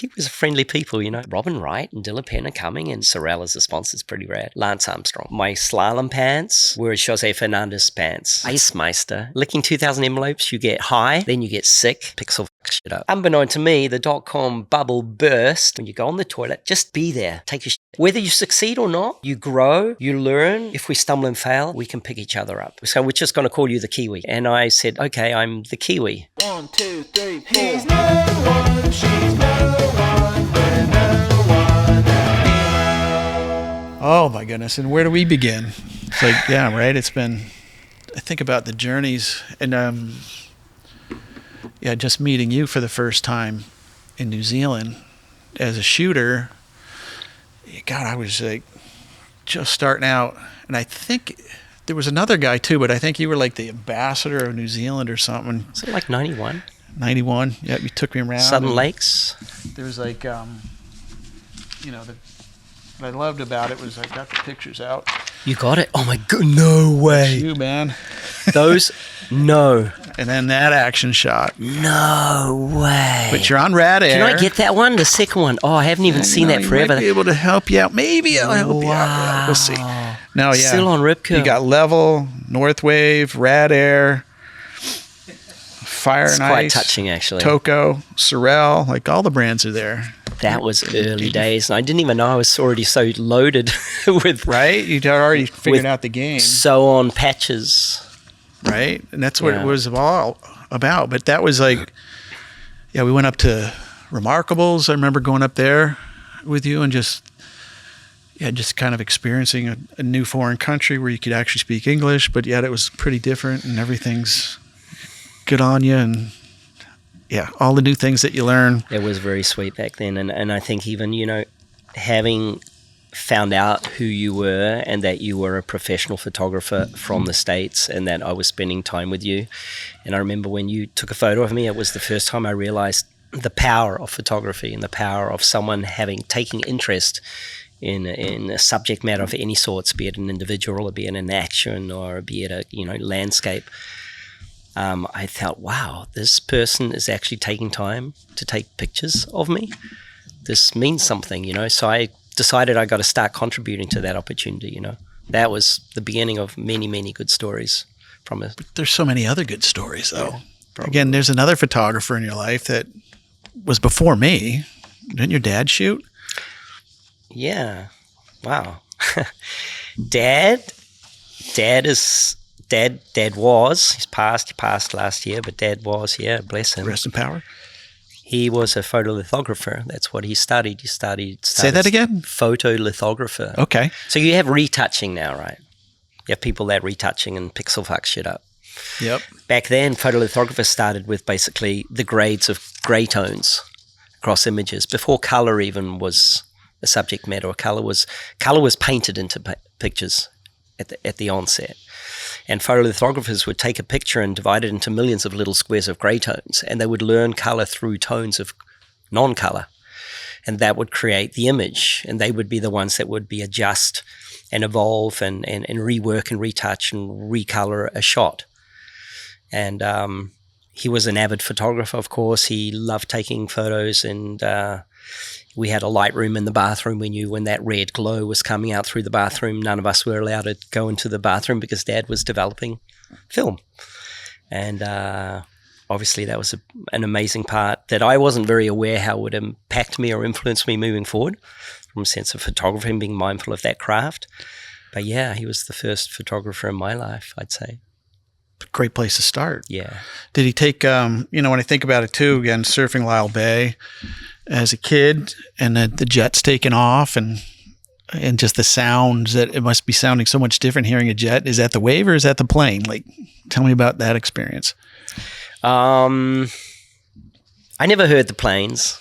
Kiwis are friendly people, you know. Robin Wright and Dylan Penn are coming, and Sorel as a sponsor is pretty rad. Lance Armstrong. My slalom pants were Jose Fernandez pants. Ice Meister. Licking 2,000 envelopes, you get high, then you get sick. Pixel shit up. Unbeknown to me, the .com bubble burst. When you go on the toilet, just be there. Take your shit. Whether you succeed or not, you grow, you learn. If we stumble and fail, we can pick each other up. So we're just going to call you the Kiwi. And I said, okay, I'm the Kiwi. 1, 2, 3, 4. He's no one, she's no one, we're no one at all. Oh my goodness. And where do we begin? It's like, yeah, right. It's been, I think about the journeys and, yeah, just meeting you for the first time in New Zealand as a shooter. God, I was like just starting out. And I think there was another guy too, but I think you were like the ambassador of New Zealand or something. Is it like 91? 91. Yeah, you took me around. Southern Lakes. There was like, you know, what I loved about it was I got the pictures out. You got it? Oh my god, no way. It's you, man. Those, no. And then that action shot. No way. But you're on Rad Air. Can I get that one? The second one? Oh, I haven't even seen that forever. Might be able to help you out. Maybe I'll help you out. We'll see. No, yeah. Still on Rip Curl. You got Level, Northwave, Rad Air, Fire it's and quite Ice. Touching, actually. Toco, Sorel, like all the brands are there. That was early days, and I didn't even know I was already so loaded with right. You'd already figured out the game. So on patches, right, and that's what it was all about. But that was like, yeah, we went up to Remarkables. I remember going up there with you and just kind of experiencing a new foreign country where you could actually speak English, but yet it was pretty different, and everything's good on you and. Yeah, all the new things that you learn. It was very sweet back then. And I think even, you know, having found out who you were and that you were a professional photographer from the States and that I was spending time with you. And I remember when you took a photo of me, it was the first time I realized the power of photography and the power of someone taking interest in a subject matter of any sorts, be it an individual or be it an action or be it a, you know, landscape. I thought, wow, this person is actually taking time to take pictures of me. This means something, you know. So I decided I got to start contributing to that opportunity, you know. That was the beginning of many, many good stories from it. But there's so many other good stories, though. Yeah, again, there's another photographer in your life that was before me. Didn't your dad shoot? Yeah. Wow. Dad was, he passed last year, but Dad was, yeah, bless him. Rest in power. He was a photolithographer. That's what he studied. He studied Say that again? Photolithographer. Okay. So you have retouching now, right? You have people that retouching and pixel fuck shit up. Yep. Back then, photolithographer started with basically the grades of gray tones across images. Before color even was a subject matter, or color was painted into pictures at the onset. And photolithographers would take a picture and divide it into millions of little squares of gray tones, and they would learn color through tones of non-color. And that would create the image, and they would be the ones that would be adjust and evolve and rework and retouch and recolor a shot. And he was an avid photographer, of course. He loved taking photos, and we had a light room in the bathroom. We knew when that red glow was coming out through the bathroom, none of us were allowed to go into the bathroom because Dad was developing film. And obviously that was an amazing part that I wasn't very aware how it would impact me or influence me moving forward from a sense of photography and being mindful of that craft. But yeah, he was the first photographer in my life, I'd say. Great place to start. Yeah. Did he take, when I think about it too, again, surfing Lyle Bay as a kid and the jet's taking off and just the sounds that it must be sounding so much different hearing a jet. Is that the wave or is that the plane? Like, tell me about that experience. I never heard the planes.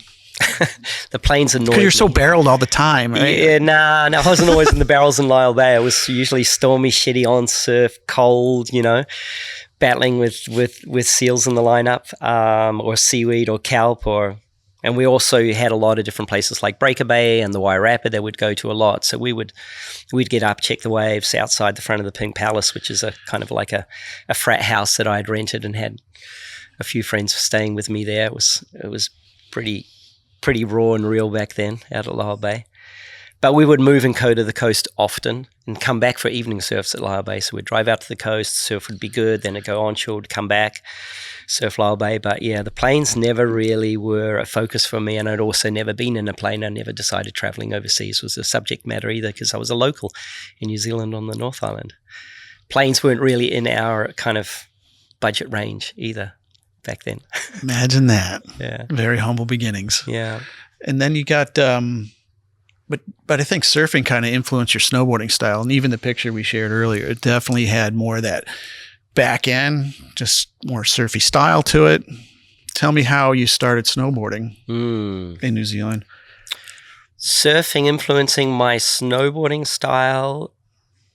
The planes annoyed me. Because you're so barreled all the time, right? Yeah, nah, I wasn't always in the barrels in Lyle Bay. I was usually stormy, shitty on surf, cold, battling with seals in the lineup, or seaweed or kelp, and we also had a lot of different places like Breaker Bay and the Wairarapa that we'd go to a lot. So we'd get up, check the waves outside the front of the Pink Palace, which is a kind of like a frat house that I'd rented and had a few friends staying with me there. It was pretty pretty raw and real back then out at Lyell Bay. But we would move and go to the coast often and come back for evening surfs at Lyell Bay. So we'd drive out to the coast, surf would be good, then it'd go onshore, would come back, surf Lyell Bay. But yeah, the planes never really were a focus for me, and I'd also never been in a plane. I never decided travelling overseas was a subject matter either, because I was a local in New Zealand on the North Island. Planes weren't really in our kind of budget range either back then. Imagine that. Yeah. Very humble beginnings. Yeah. And then you got, but I think surfing kind of influenced your snowboarding style. And even the picture we shared earlier, it definitely had more of that back end, just more surfy style to it. Tell me how you started snowboarding in New Zealand. Surfing influencing my snowboarding style,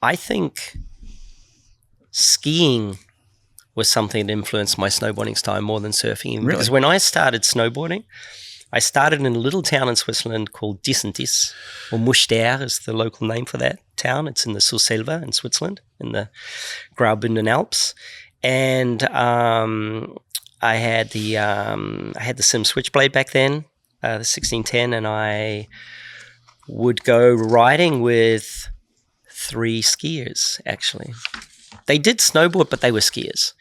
I think skiing was something that influenced my snowboarding style more than surfing. Really? Because when I started snowboarding, I started in a little town in Switzerland called Dissentis, or Muster is the local name for that town. It's in the Surselva in Switzerland, in the Graubünden Alps. And I had the Sim Switchblade back then, the 1610, and I would go riding with 3 skiers, actually. They did snowboard, but they were skiers.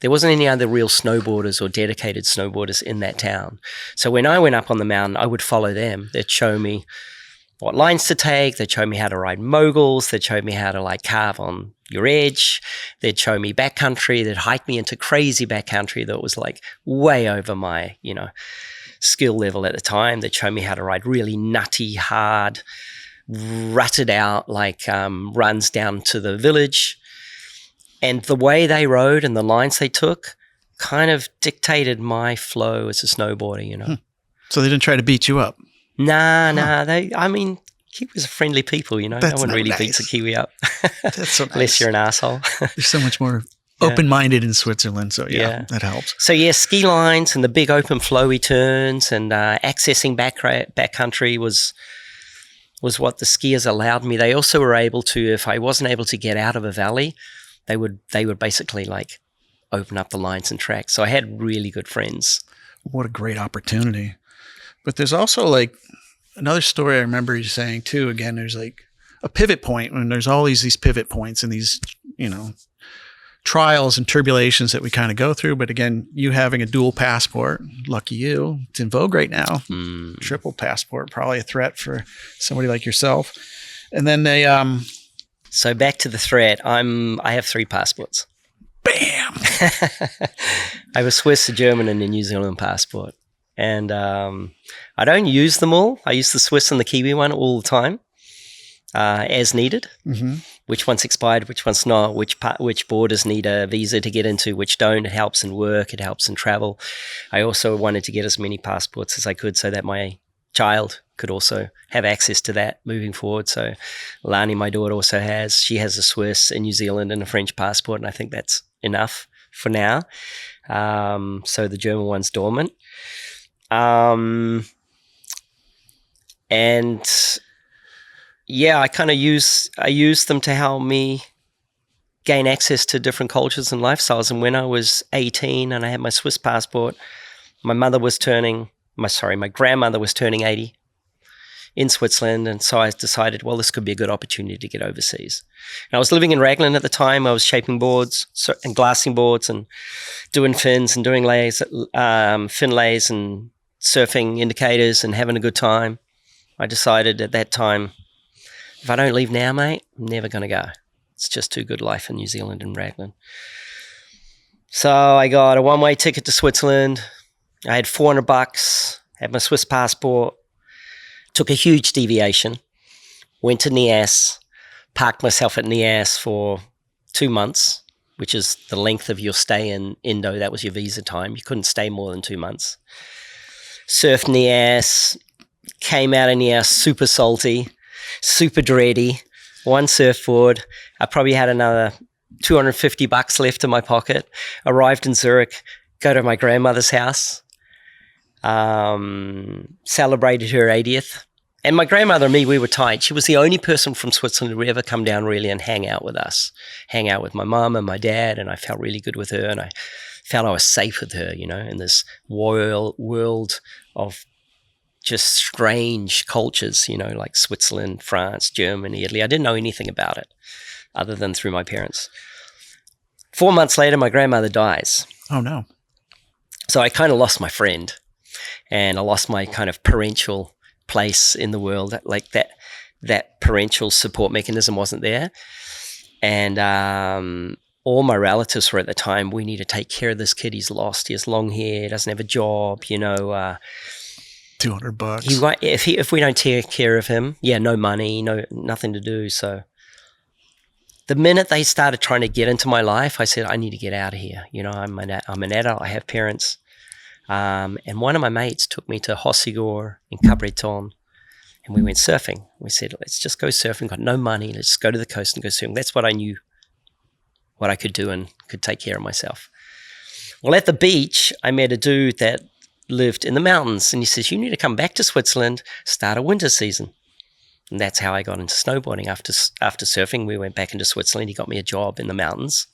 There wasn't any other real snowboarders or dedicated snowboarders in that town. So when I went up on the mountain, I would follow them. They'd show me what lines to take. They'd show me how to ride moguls. They'd show me how to like carve on your edge. They'd show me backcountry. They'd hike me into crazy backcountry that was like way over my, skill level at the time. They'd show me how to ride really nutty, hard, rutted out like runs down to the village. And the way they rode and the lines they took kind of dictated my flow as a snowboarder, So they didn't try to beat you up? Nah. Kiwis are friendly people, No That's one not really nice. beats a Kiwi up. That's so nice. Unless you're an asshole. There's so much more open-minded in Switzerland. So yeah, that helps. So yeah, ski lines and the big open flowy turns and accessing backcountry was what the skiers allowed me. They also were able to, if I wasn't able to get out of a valley, they would basically like open up the lines and tracks. So I had really good friends. What a great opportunity. But there's also like another story I remember you saying too. Again, there's like a pivot point when there's all these pivot points and these, trials and tribulations that we kind of go through. But again, you having a dual passport, lucky you, it's in vogue right now. Triple passport, probably a threat for somebody like yourself. And then they, So back to the threat. I have 3 passports. bam. I have a Swiss, a German, and a New Zealand passport. And I don't use them all. I use the Swiss and the Kiwi one all the time, as needed. Mm-hmm. Which one's expired, which one's not, which borders need a visa to get into, which don't. It helps in work, it helps in travel. I also wanted to get as many passports as I could so that my child could also have access to that moving forward. So Lani, my daughter, also she has a Swiss, a New Zealand, and a French passport, and I think that's enough for now. So the German one's dormant. And yeah, I use them to help me gain access to different cultures and lifestyles. And when I was 18 and I had my Swiss passport, my grandmother was turning 80 in Switzerland. And so I decided, well, this could be a good opportunity to get overseas. And I was living in Raglan at the time. I was shaping boards and glassing boards and doing fins and doing lays, fin lays and surfing indicators and having a good time. I decided at that time, if I don't leave now, mate, I'm never going to go. It's just too good life in New Zealand and Raglan. So I got a one-way ticket to Switzerland. I had $400, had my Swiss passport, took a huge deviation, went to Nias, parked myself at Nias for 2 months, which is the length of your stay in Indo. That was your visa time. You couldn't stay more than 2 months. Surfed Nias, came out of Nias super salty, super dready, one surfboard. I probably had another $250 left in my pocket. Arrived in Zurich, go to my grandmother's house, celebrated her 80th. And my grandmother and me, we were tight. She was the only person from Switzerland who would ever come down really and hang out with us, hang out with my mum and my dad. And I felt really good with her. And I felt I was safe with her, in this world of just strange cultures, like Switzerland, France, Germany, Italy. I didn't know anything about it other than through my parents. 4 months later, my grandmother dies. Oh, no. So I kind of lost my friend, and I lost my kind of parental place in the world. Like that parental support mechanism wasn't there. And all my relatives were at the time, we need to take care of this kid. He's lost. He has long hair, doesn't have a job, $200. If we don't take care of him, no money, nothing to do. So the minute they started trying to get into my life, I said, I need to get out of here. I'm an adult. I have parents. And one of my mates took me to Hossegor in Cabreton, and we went surfing. We said, let's just go surfing. Got no money. Let's go to the coast and go surfing. That's what I knew, what I could do and could take care of myself. Well, at the beach, I met a dude that lived in the mountains, and he says, you need to come back to Switzerland, start a winter season. And that's how I got into snowboarding. After surfing, we went back into Switzerland. He got me a job in the mountains,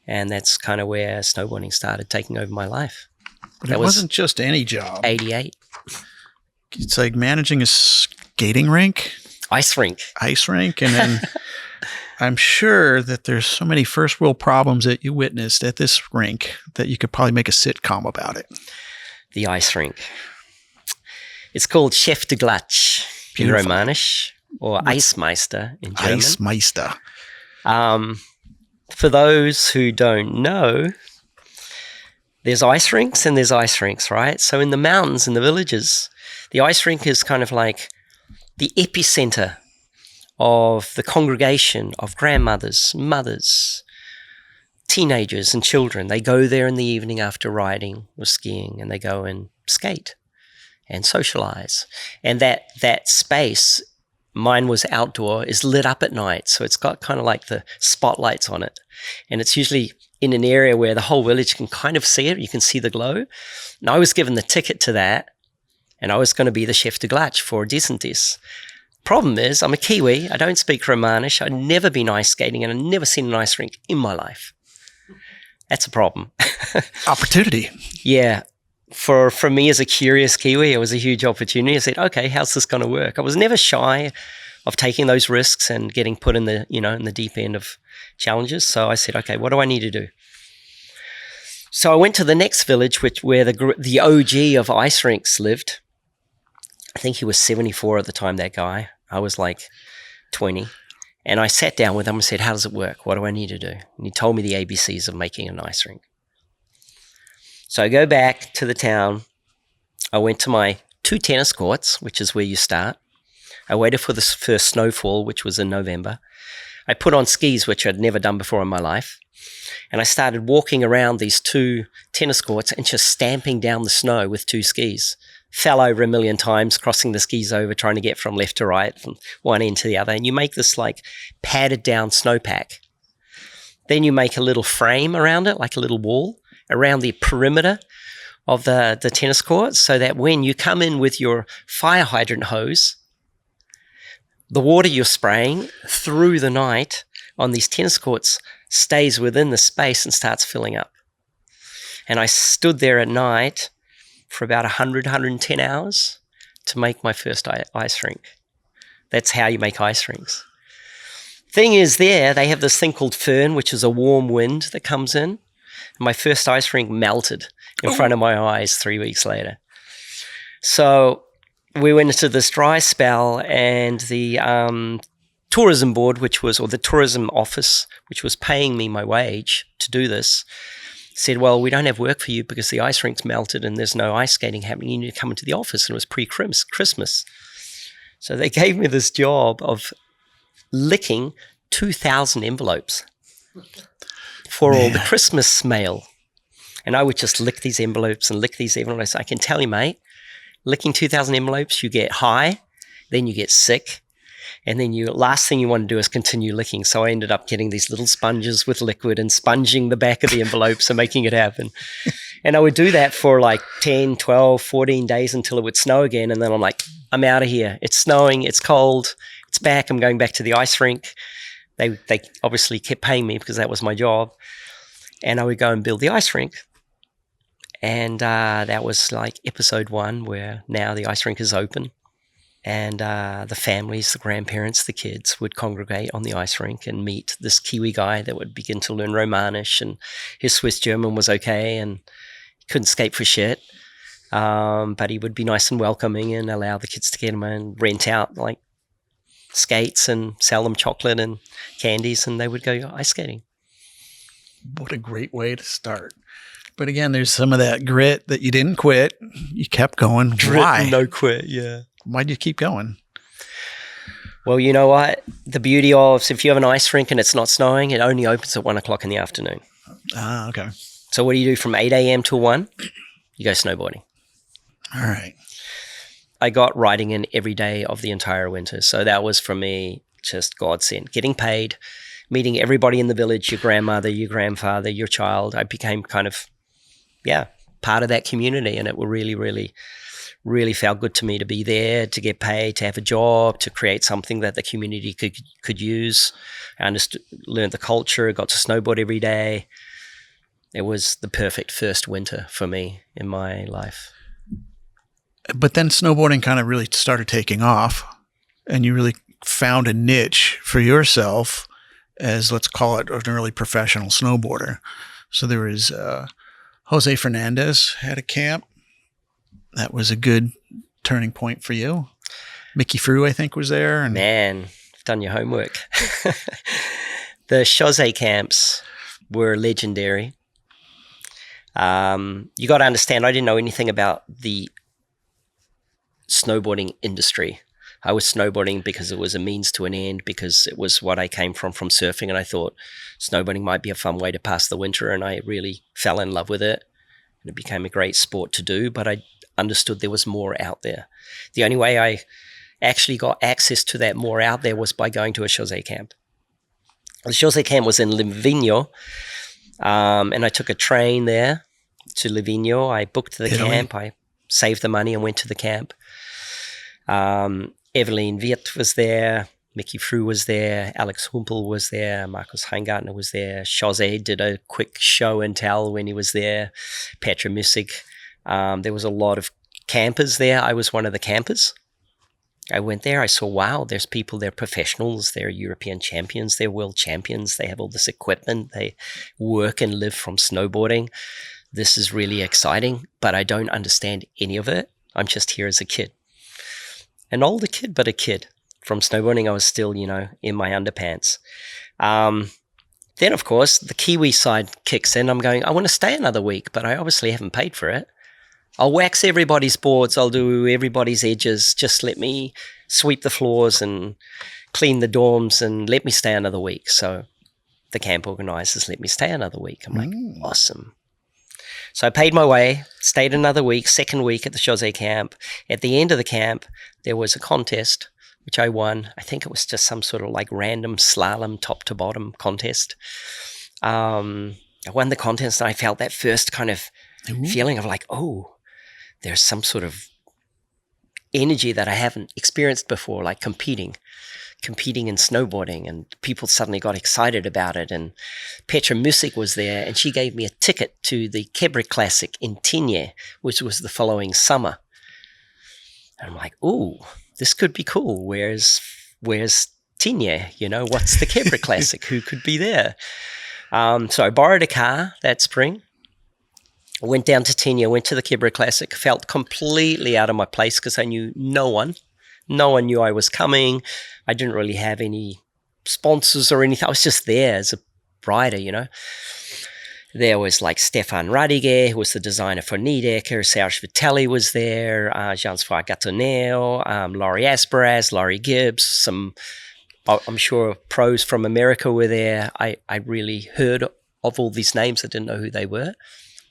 and that's kind of where snowboarding started taking over my life. But it wasn't just any job. 88. It's like managing a skating rink. Ice rink. And then I'm sure that there's so many first world problems that you witnessed at this rink that you could probably make a sitcom about it. The ice rink. It's called Chef de Glatsch in Romanisch, or Eismeister in German. Eismeister. For those who don't know, there's ice rinks and there's ice rinks, right? So in the mountains, in the villages, the ice rink is kind of like the epicenter of the congregation of grandmothers, mothers, teenagers and children. They go there in the evening after riding or skiing, and they go and skate and socialize. And that space, mine was outdoor, is lit up at night. So it's got kind of like the spotlights on it. And it's usually in an area where the whole village can kind of see it. You can see the glow. And I was given the ticket to that, and I was going to be the chef de glatsch for Decentis. Problem is, I'm a Kiwi. I don't speak Romanish. I've never been ice skating, and I've never seen an ice rink in my life. That's a problem. Opportunity. Yeah. For me as a curious Kiwi, it was a huge opportunity. I said, okay, how's this going to work? I was never shy of taking those risks and getting put in the, in the deep end of challenges. So I said, okay, what do I need to do? So I went to the next village, where the OG of ice rinks lived. I think he was 74 at the time, that guy. I was like 20. And I sat down with him and said, how does it work? What do I need to do? And he told me the ABCs of making an ice rink. So I go back to the town. I went to my 2 tennis courts, which is where you start. I waited for the first snowfall, which was in November. I put on skis, which I'd never done before in my life. And I started walking around these 2 tennis courts and just stamping down the snow with 2 skis. Fell over a million times, crossing the skis over, trying to get from left to right, from one end to the other. And you make this like padded down snowpack. Then you make a little frame around it, like a little wall, around the perimeter of the tennis court, so that when you come in with your fire hydrant hose, the water you're spraying through the night on these tennis courts stays within the space and starts filling up. And I stood there at night for about 110 hours to make my first ice rink. That's how you make ice rinks. Thing is, they have this thing called föhn, which is a warm wind that comes in. My first ice rink melted in front of my eyes 3 weeks later. So we went into this dry spell, and the tourism board, or the tourism office, which was paying me my wage to do this, said, well, we don't have work for you because the ice rink's melted and there's no ice skating happening. You need to come into the office. And it was pre-Christmas. So they gave me this job of licking 2,000 envelopes for all the Christmas mail. And I would just lick these envelopes and lick these envelopes. I can tell you, mate, licking 2,000 envelopes, you get high, then you get sick, and then last thing you want to do is continue licking. So I ended up getting these little sponges with liquid and sponging the back of the envelopes and making it happen. And I would do that for like 10, 12, 14 days until it would snow again. And then I'm like, I'm out of here. It's snowing. It's cold. It's back. I'm going back to the ice rink. They obviously kept paying me because that was my job. And I would go and build the ice rink. And that was like episode 1, where now the ice rink is open. And the families, the grandparents, the kids would congregate on the ice rink and meet this Kiwi guy that would begin to learn Romanish, and his Swiss German was okay and he couldn't skate for shit. But he would be nice and welcoming and allow the kids to get him and rent out like skates and sell them chocolate and candies, and they would go ice skating. What a great way to start. But again, there's some of that grit that you didn't quit. You kept going. Why? No quit, yeah. Why'd you keep going? Well, you know what? The beauty of, if you have an ice rink and it's not snowing, it only opens at 1 o'clock in the afternoon. Ah, okay. So what do you do from 8 a.m. till 1? You go snowboarding. All right. I got riding in every day of the entire winter. So that was, for me, just godsend. Getting paid, meeting everybody in the village, your grandmother, your grandfather, your child. I became kind of, part of that community, and it will really felt good to me to be there, to get paid, to have a job, to create something that the community could use. I learned the culture, got to snowboard every day. It was the perfect first winter for me in my life. But then snowboarding kind of really started taking off, and you really found a niche for yourself as, let's call it, an early professional snowboarder. So there was Jose Fernandez had a camp. That was a good turning point for you. Mickey Frew, I think, was there. And man, you've done your homework. The Jose camps were legendary. You got to understand, I didn't know anything about the snowboarding industry. I was snowboarding because it was a means to an end, because it was what I came from surfing, and I thought snowboarding might be a fun way to pass the winter, and I really fell in love with it. And it became a great sport to do, but I understood there was more out there. The only way I actually got access to that more out there was by going to a Jose camp. The Jose camp was in Livigno, and I took a train there to Livigno. I booked the camp. I saved the money and went to the camp. Evelyn Wirt was there. Mickey Frew was there. Alex Humpel was there. Markus Heingartner was there. Jose did a quick show and tell when he was there. Petra Musik. There was a lot of campers there. I was one of the campers. I went there. I saw, wow, there's people, they're professionals. They're European champions. They're world champions. They have all this equipment. They work and live from snowboarding. This is really exciting, but I don't understand any of it. I'm just here as a kid. An older kid, but a kid. From snowboarding, I was still, in my underpants. Then, of course, the Kiwi side kicks in. I'm going, I want to stay another week, but I obviously haven't paid for it. I'll wax everybody's boards. I'll do everybody's edges. Just let me sweep the floors and clean the dorms and let me stay another week. So the camp organizers let me stay another week. I'm like, awesome. So I paid my way, stayed another week, second week at the Jose camp. At the end of the camp, there was a contest, which I won. I think it was just some sort of like random slalom top to bottom contest. I won the contest, and I felt that first kind of feeling of like, oh, there's some sort of energy that I haven't experienced before, like competing in snowboarding, and people suddenly got excited about it. And Petra Musik was there, and she gave me a ticket to the Quebre Classic in Tignes, which was the following summer. And I'm like, ooh, this could be cool. Where's Tignes? What's the Quebre Classic? Who could be there? So I borrowed a car that spring. I went down to Tignes, went to the Quebre Classic, felt completely out of my place because I knew no one. No one knew I was coming. I didn't really have any sponsors or anything. I was just there as a rider, There was like Stefan Radiger, who was the designer for Niedecker. Serge Vitelli was there. Jean-François Gatonel, Laurie Asperaz, Laurie Gibbs. I'm sure pros from America were there. I really heard of all these names. I didn't know who they were.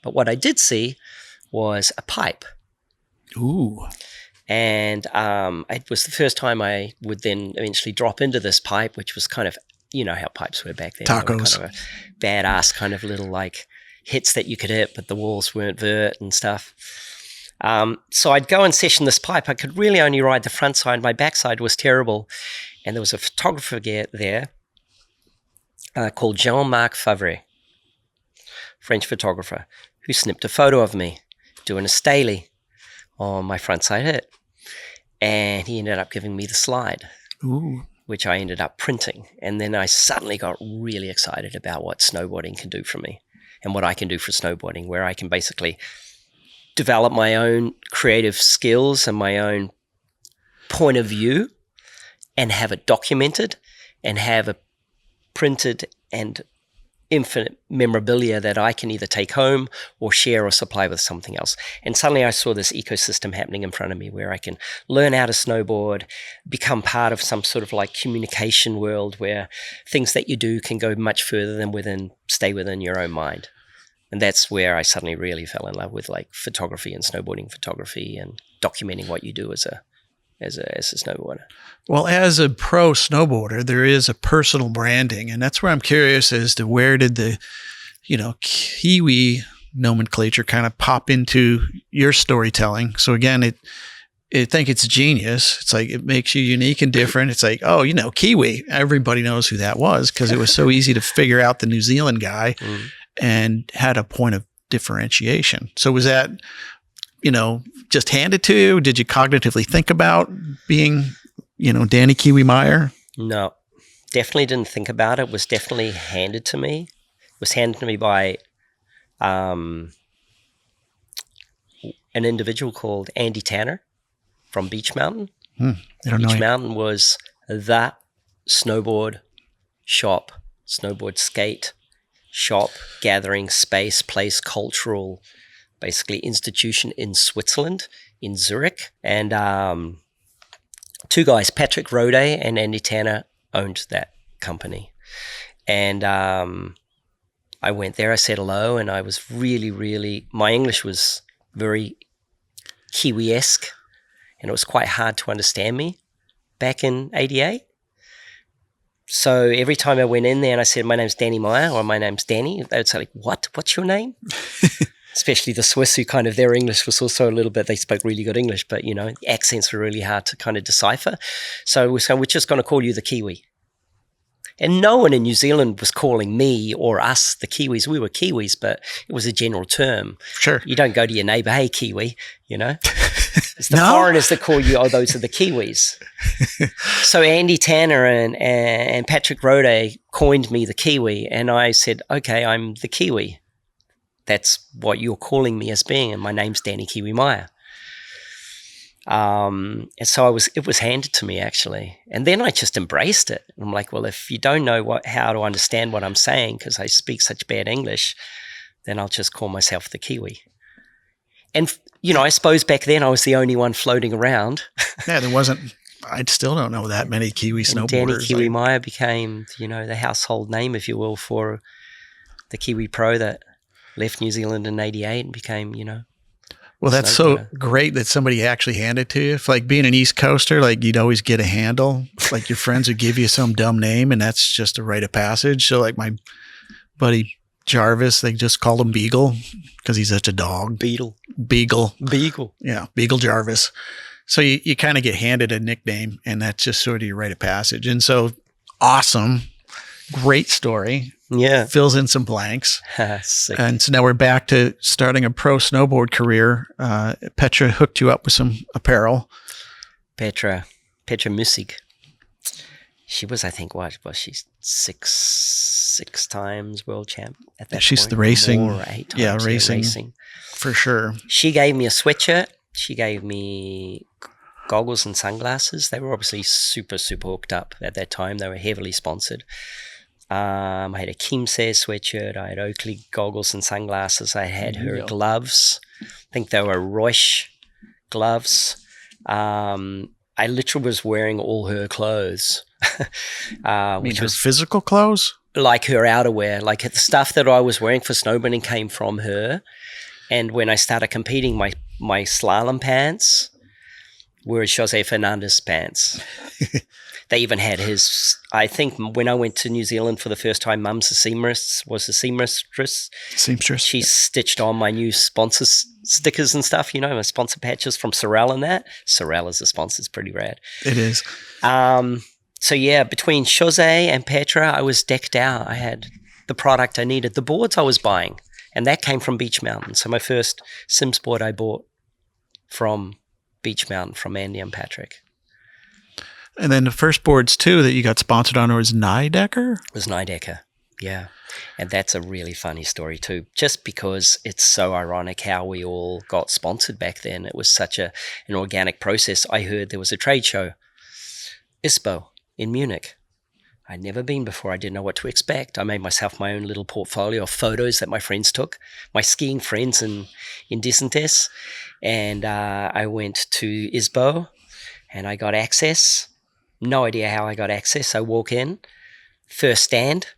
But what I did see was a pipe. Ooh. And it was the first time I would then eventually drop into this pipe, which was kind of, how pipes were back then. Tacos. Kind of a badass kind of little like hits that you could hit, but the walls weren't vert and stuff. So I'd go and session this pipe. I could really only ride the front side. My backside was terrible. And there was a photographer there called Jean-Marc Favre, French photographer. who snipped a photo of me doing a Staley on my frontside hit. And he ended up giving me the slide, Ooh. which I ended up printing. And then I suddenly got really excited about what snowboarding can do for me and what I can do for snowboarding, where I can basically develop my own creative skills and my own point of view and have it documented and have it printed and infinite memorabilia that I can either take home or share or supply with something else. And suddenly I saw this ecosystem happening in front of me where I can learn how to snowboard, become part of some sort of like communication world where things that you do can go much further than stay within your own mind. And that's where I suddenly really fell in love with like photography and snowboarding photography and documenting what you do as a snowboarder. Well, as a pro snowboarder, there is a personal branding, and that's where I'm curious as to where did the, Kiwi nomenclature kind of pop into your storytelling. So again, I think it's genius. It's like it makes you unique and different. It's like, oh, Kiwi. Everybody knows who that was because it was so easy to figure out the New Zealand guy and had a point of differentiation. So was that, just handed to you? Did you cognitively think about being, Dani Kiwi Meier? No, definitely didn't think about it. It was definitely handed to me. It was handed to me by an individual called Andy Tanner from Beach Mountain. I don't know. Beach Mountain was the snowboard shop, snowboard skate shop, gathering space, place, cultural, basically institution in Switzerland, in Zurich. And two guys, Patrick Rode and Andy Tanner, owned that company. And I went there, I said hello, and I was really, my English was very Kiwi-esque, and it was quite hard to understand me back in 88. So every time I went in there and I said, my name's Dani Meier, or my name's Dani, they would say, like, what? What's your name? Especially the Swiss, who kind of, their English was also a little bit, they spoke really good English, but, the accents were really hard to kind of decipher. So we're just going to call you the Kiwi. And no one in New Zealand was calling me or us the Kiwis. We were Kiwis, but it was a general term. Sure. You don't go to your neighbor, hey, Kiwi, It's the foreigners that call you, oh, those are the Kiwis. So Andy Tanner and Patrick Rode coined me the Kiwi, and I said, okay, I'm the Kiwi. That's what you're calling me as being, and my name's Dani Kiwi Meier. And so it was handed to me actually, and then I just embraced it. I'm like, well, if you don't know how to understand what I'm saying because I speak such bad English, then I'll just call myself the Kiwi. And I suppose back then I was the only one floating around. Yeah, there wasn't. I still don't know that many Kiwi snowboarders. Dani Kiwi Meier became, the household name, if you will, for the Kiwi pro that left New Zealand in 88 and became, Well, that's so great that somebody actually handed to you. If, like being an East Coaster, like you'd always get a handle. Like your friends would give you some dumb name and that's just a rite of passage. So like my buddy Jarvis, they just called him Beagle because he's such a dog. Beagle. Yeah, Beagle Jarvis. So you kind of get handed a nickname and that's just sort of your rite of passage. And so awesome. Great story. Yeah. Fills in some blanks. Sick. And so now we're back to starting a pro snowboard career. Petra hooked you up with some apparel. Petra Musig. She was, I think, what was she? Six times world champ at that She's point. The racing. More, 8 times. Yeah, racing. For sure. She gave me a sweatshirt. She gave me goggles and sunglasses. They were obviously super, super hooked up at that time. They were heavily sponsored. I had a Kimsey sweatshirt. I had Oakley goggles and sunglasses. I had her gloves. I think they were Reusch gloves. I literally was wearing all her clothes. Which was physical clothes? Like her outerwear. Like the stuff that I was wearing for snowboarding came from her. And when I started competing, my slalom pants were Jose Fernandez pants. They even had his, I think when I went to New Zealand for the first time, Mum's was the seamstress. She stitched on my new sponsor stickers and stuff, my sponsor patches from Sorel and that. Sorel as a sponsor is pretty rad. It is. So yeah, between Jose and Petra, I was decked out. I had the product I needed. The boards I was buying, And that came from Beach Mountain. So my first Sims board I bought from Beach Mountain, from Andy and Patrick. And then the first boards too that you got sponsored on was Nidecker? It was Nidecker, yeah. And that's a really funny story too, just because it's so ironic how we all got sponsored back then. It was such an organic process. I heard there was a trade show, ISPO, in Munich. I'd never been before. I didn't know what to expect. I made myself my own little portfolio of photos that my friends took, my skiing friends in Disentis. And I went to ISPO and I got access. No idea how I got access. I walk in, first stand,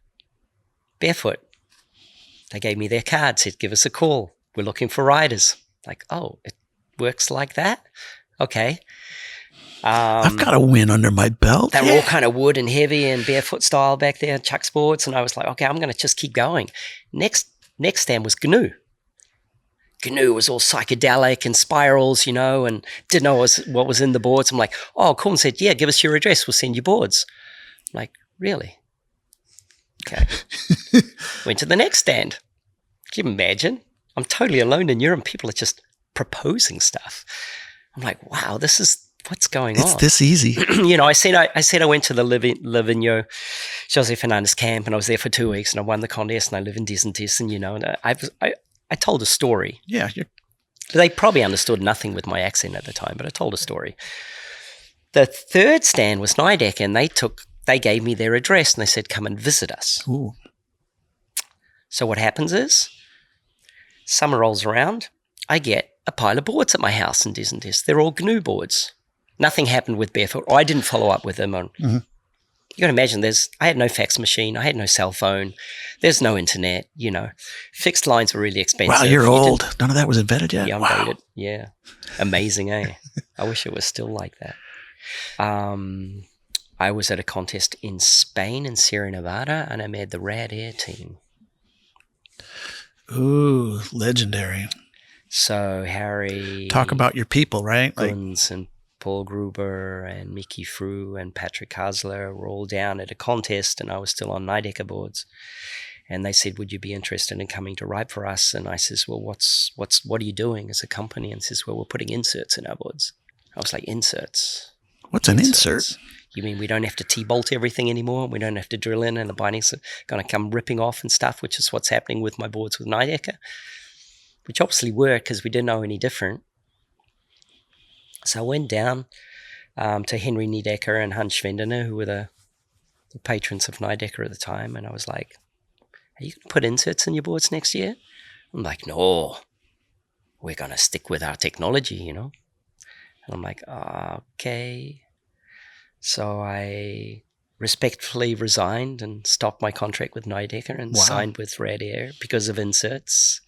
barefoot. They gave me their card, said, give us a call. We're looking for riders. Like, oh, it works like that? Okay. I've got a win under my belt. They were all kind of wood and heavy and barefoot style back there, Chuck Sports. And I was like, okay, I'm going to just keep going. Next stand was GNU. GNU was all psychedelic and spirals, and didn't know what was in the boards. I'm like, oh, cool. And said, yeah, give us your address. We'll send you boards. I'm like, really? Okay. Went to the next stand. Can you imagine? I'm totally alone in Europe. People are just proposing stuff. I'm like, wow, this is what's going on. It's this easy. I said I went to the Livigno Jose Fernandez camp, and I was there for 2 weeks, and I won the contest, and I live in Disentis, and I told a story. Yeah. They probably understood nothing with my accent at the time, but I told a story. The third stand was Nidecker, and they gave me their address, and they said, come and visit us. Ooh. So what happens is, summer rolls around, I get a pile of boards at my house in Disentis. They're all GNU boards. Nothing happened with Barefoot. I didn't follow up with them. You can imagine I had no fax machine. I had no cell phone. There's no internet, Fixed lines were really expensive. Wow, you're old. None of that was invented yet? Yeah, I'm dated. Yeah. Amazing, eh? I wish it was still like that. I was at a contest in Spain, in Sierra Nevada, and I made the Rad Air team. Ooh, legendary. So Harry... Talk about your people, right? Guns and Paul Gruber and Mickey Frew and Patrick Hasler were all down at a contest, and I was still on Nidecker boards. And they said, would you be interested in coming to ride for us? And I says, well, what are you doing as a company? And says, well, we're putting inserts in our boards. I was like, inserts? What's an insert? You mean we don't have to T-bolt everything anymore? We don't have to drill in and the bindings are going to come ripping off and stuff, which is what's happening with my boards with Nidecker, which obviously worked because we didn't know any different. So I went down to Henry Niedecker and Hans Schwendener, who were the patrons of Nidecker at the time, and I was like, are you going to put inserts in your boards next year? I'm like, no, we're going to stick with our technology, And I'm like, okay. So I respectfully resigned and stopped my contract with Nidecker and signed with Rad Air because of inserts,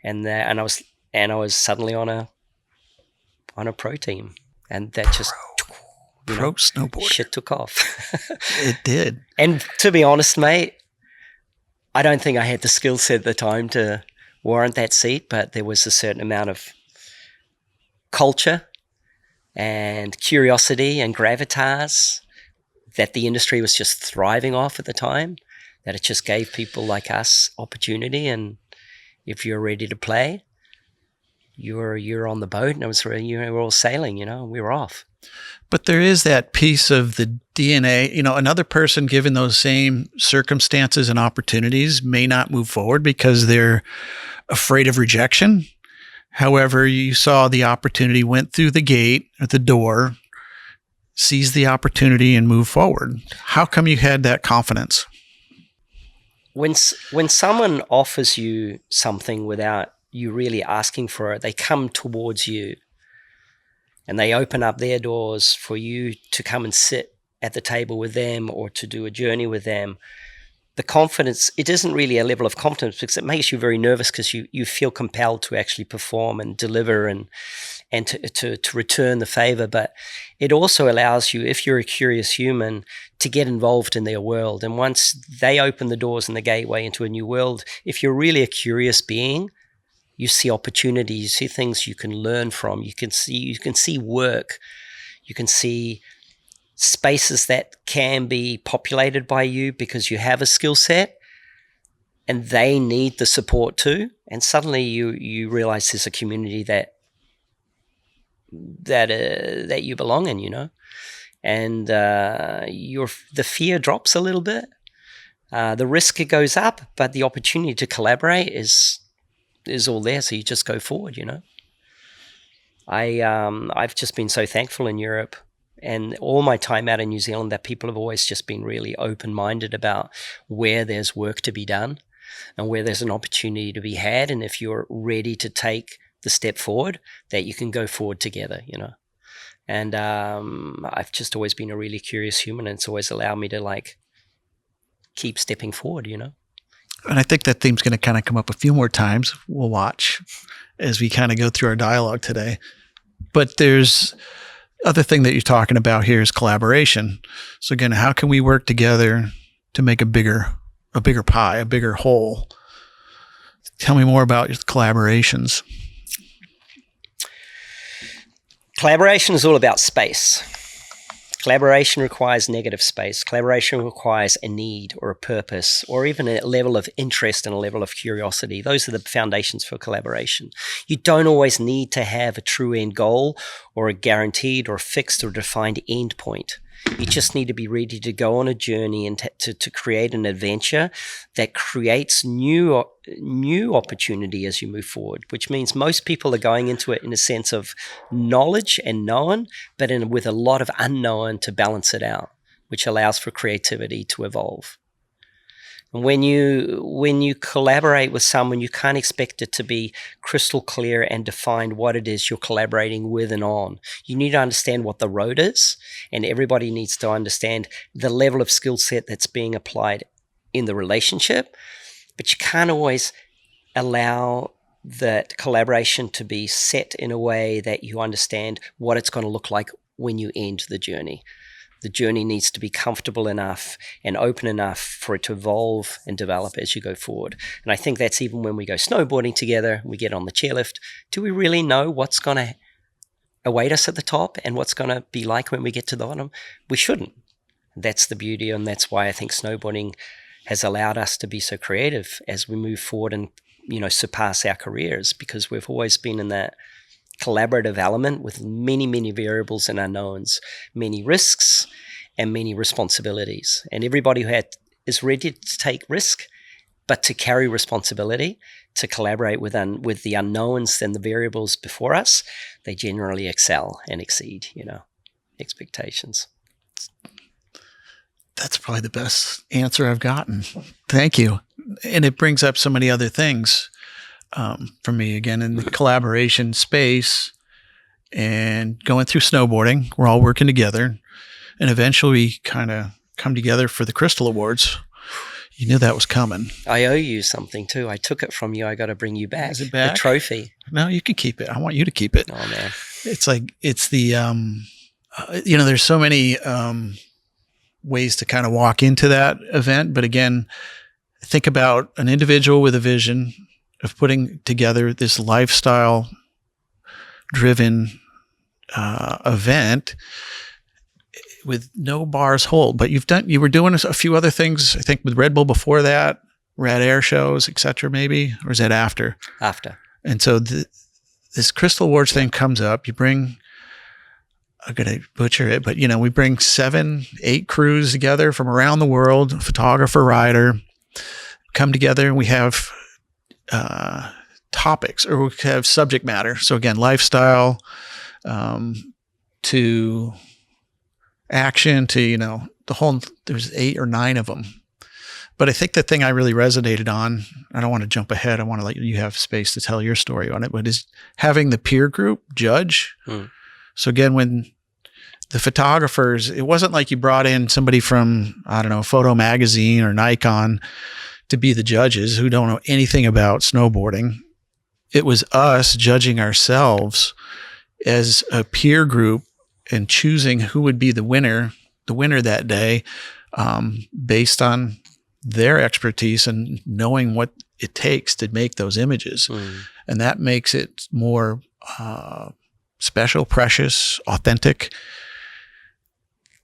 and I was suddenly on a pro team, and that just pro snowboard shit took off. It did. And to be honest, mate, I don't think I had the skill set at the time to warrant that seat, but there was a certain amount of culture and curiosity and gravitas that the industry was just thriving off at the time, that it just gave people like us opportunity. And if you're ready to play, you're on the boat, and it was we're all sailing, we were off. But there is that piece of the DNA, another person given those same circumstances and opportunities may not move forward because they're afraid of rejection. However, you saw the opportunity, went through the gate at the door, seized the opportunity, and moved forward. How come you had that confidence? When someone offers you something without you really asking for it, they come towards you and they open up their doors for you to come and sit at the table with them or to do a journey with them. The confidence, it isn't really a level of confidence because it makes you very nervous because you feel compelled to actually perform and deliver and to return the favor. But it also allows you, if you're a curious human, to get involved in their world. And once they open the doors and the gateway into a new world, if you're really a curious being, you see opportunities, you see things you can learn from, you can see work, you can see spaces that can be populated by you because you have a skill set. and they need the support too. And suddenly you realize there's a community that you belong in, and the fear drops a little bit. The risk goes up, but the opportunity to collaborate is all there. So you just go forward, I've just been so thankful in Europe and all my time out in New Zealand that people have always just been really open-minded about where there's work to be done and where there's an opportunity to be had. And if you're ready to take the step forward, that you can go forward together, And I've just always been a really curious human, and it's always allowed me to keep stepping forward, And I think that theme's going to kind of come up a few more times. We'll watch as we kind of go through our dialogue today. But there's other thing that you're talking about here is collaboration. So again, how can we work together to make a bigger pie, a bigger whole? Tell me more about your collaborations. Collaboration is all about space. Collaboration requires negative space. Collaboration requires a need or a purpose or even a level of interest and a level of curiosity. Those are the foundations for collaboration. You don't always need to have a true end goal or a guaranteed or fixed or defined end point. You just need to be ready to go on a journey and to create an adventure that creates new opportunity as you move forward, which means most people are going into it in a sense of knowledge and known, but with a lot of unknown to balance it out, which allows for creativity to evolve. And when you collaborate with someone, you can't expect it to be crystal clear and define what it is you're collaborating with and on. You need to understand what the road is, and everybody needs to understand the level of skill set that's being applied in the relationship. But you can't always allow that collaboration to be set in a way that you understand what it's going to look like when you end the journey. The journey needs to be comfortable enough and open enough for it to evolve and develop as you go forward. And I think that's even when we go snowboarding together, we get on the chairlift. Do we really know what's going to await us at the top and what's going to be like when we get to the bottom? We shouldn't. That's the beauty, and that's why I think snowboarding has allowed us to be so creative as we move forward and, surpass our careers, because we've always been in that collaborative element with many, many variables and unknowns, many risks and many responsibilities. And everybody who is ready to take risk, but to carry responsibility, to collaborate with the unknowns and the variables before us, they generally excel and exceed, expectations. That's probably the best answer I've gotten. Thank you. And it brings up so many other things. For me, again, in the collaboration space and going through snowboarding, we're all working together, and eventually we kind of come together for the Crystal Awards. You knew that was coming. I owe you something too. I took it from you. I got to bring you back. Is it back? The trophy. No, you can keep it. I want you to keep it. Oh man. It's the, there's so many ways to kind of walk into that event. But again, think about an individual with a vision of putting together this lifestyle-driven event with no bars hold. But you were doing a few other things, I think, with Red Bull before that, Rad Air shows, etc. maybe, or is that after? After. And so this Crystal Awards thing comes up. You bring, I'm going to butcher it, but we bring 7-8 crews together from around the world, photographer, rider, come together, and we have topics, or we have subject matter. So again, lifestyle, to action, to, the whole, there's 8 or 9 of them. But I think the thing I really resonated on, I don't want to jump ahead. I want to let you have space to tell your story on it, but is having the peer group judge. So again, when the photographers, it wasn't like you brought in somebody from, Photo Magazine or Nikon to be the judges who don't know anything about snowboarding. It was us judging ourselves as a peer group and choosing who would be the winner that day, based on their expertise and knowing what it takes to make those images. And that makes it more special, precious, authentic.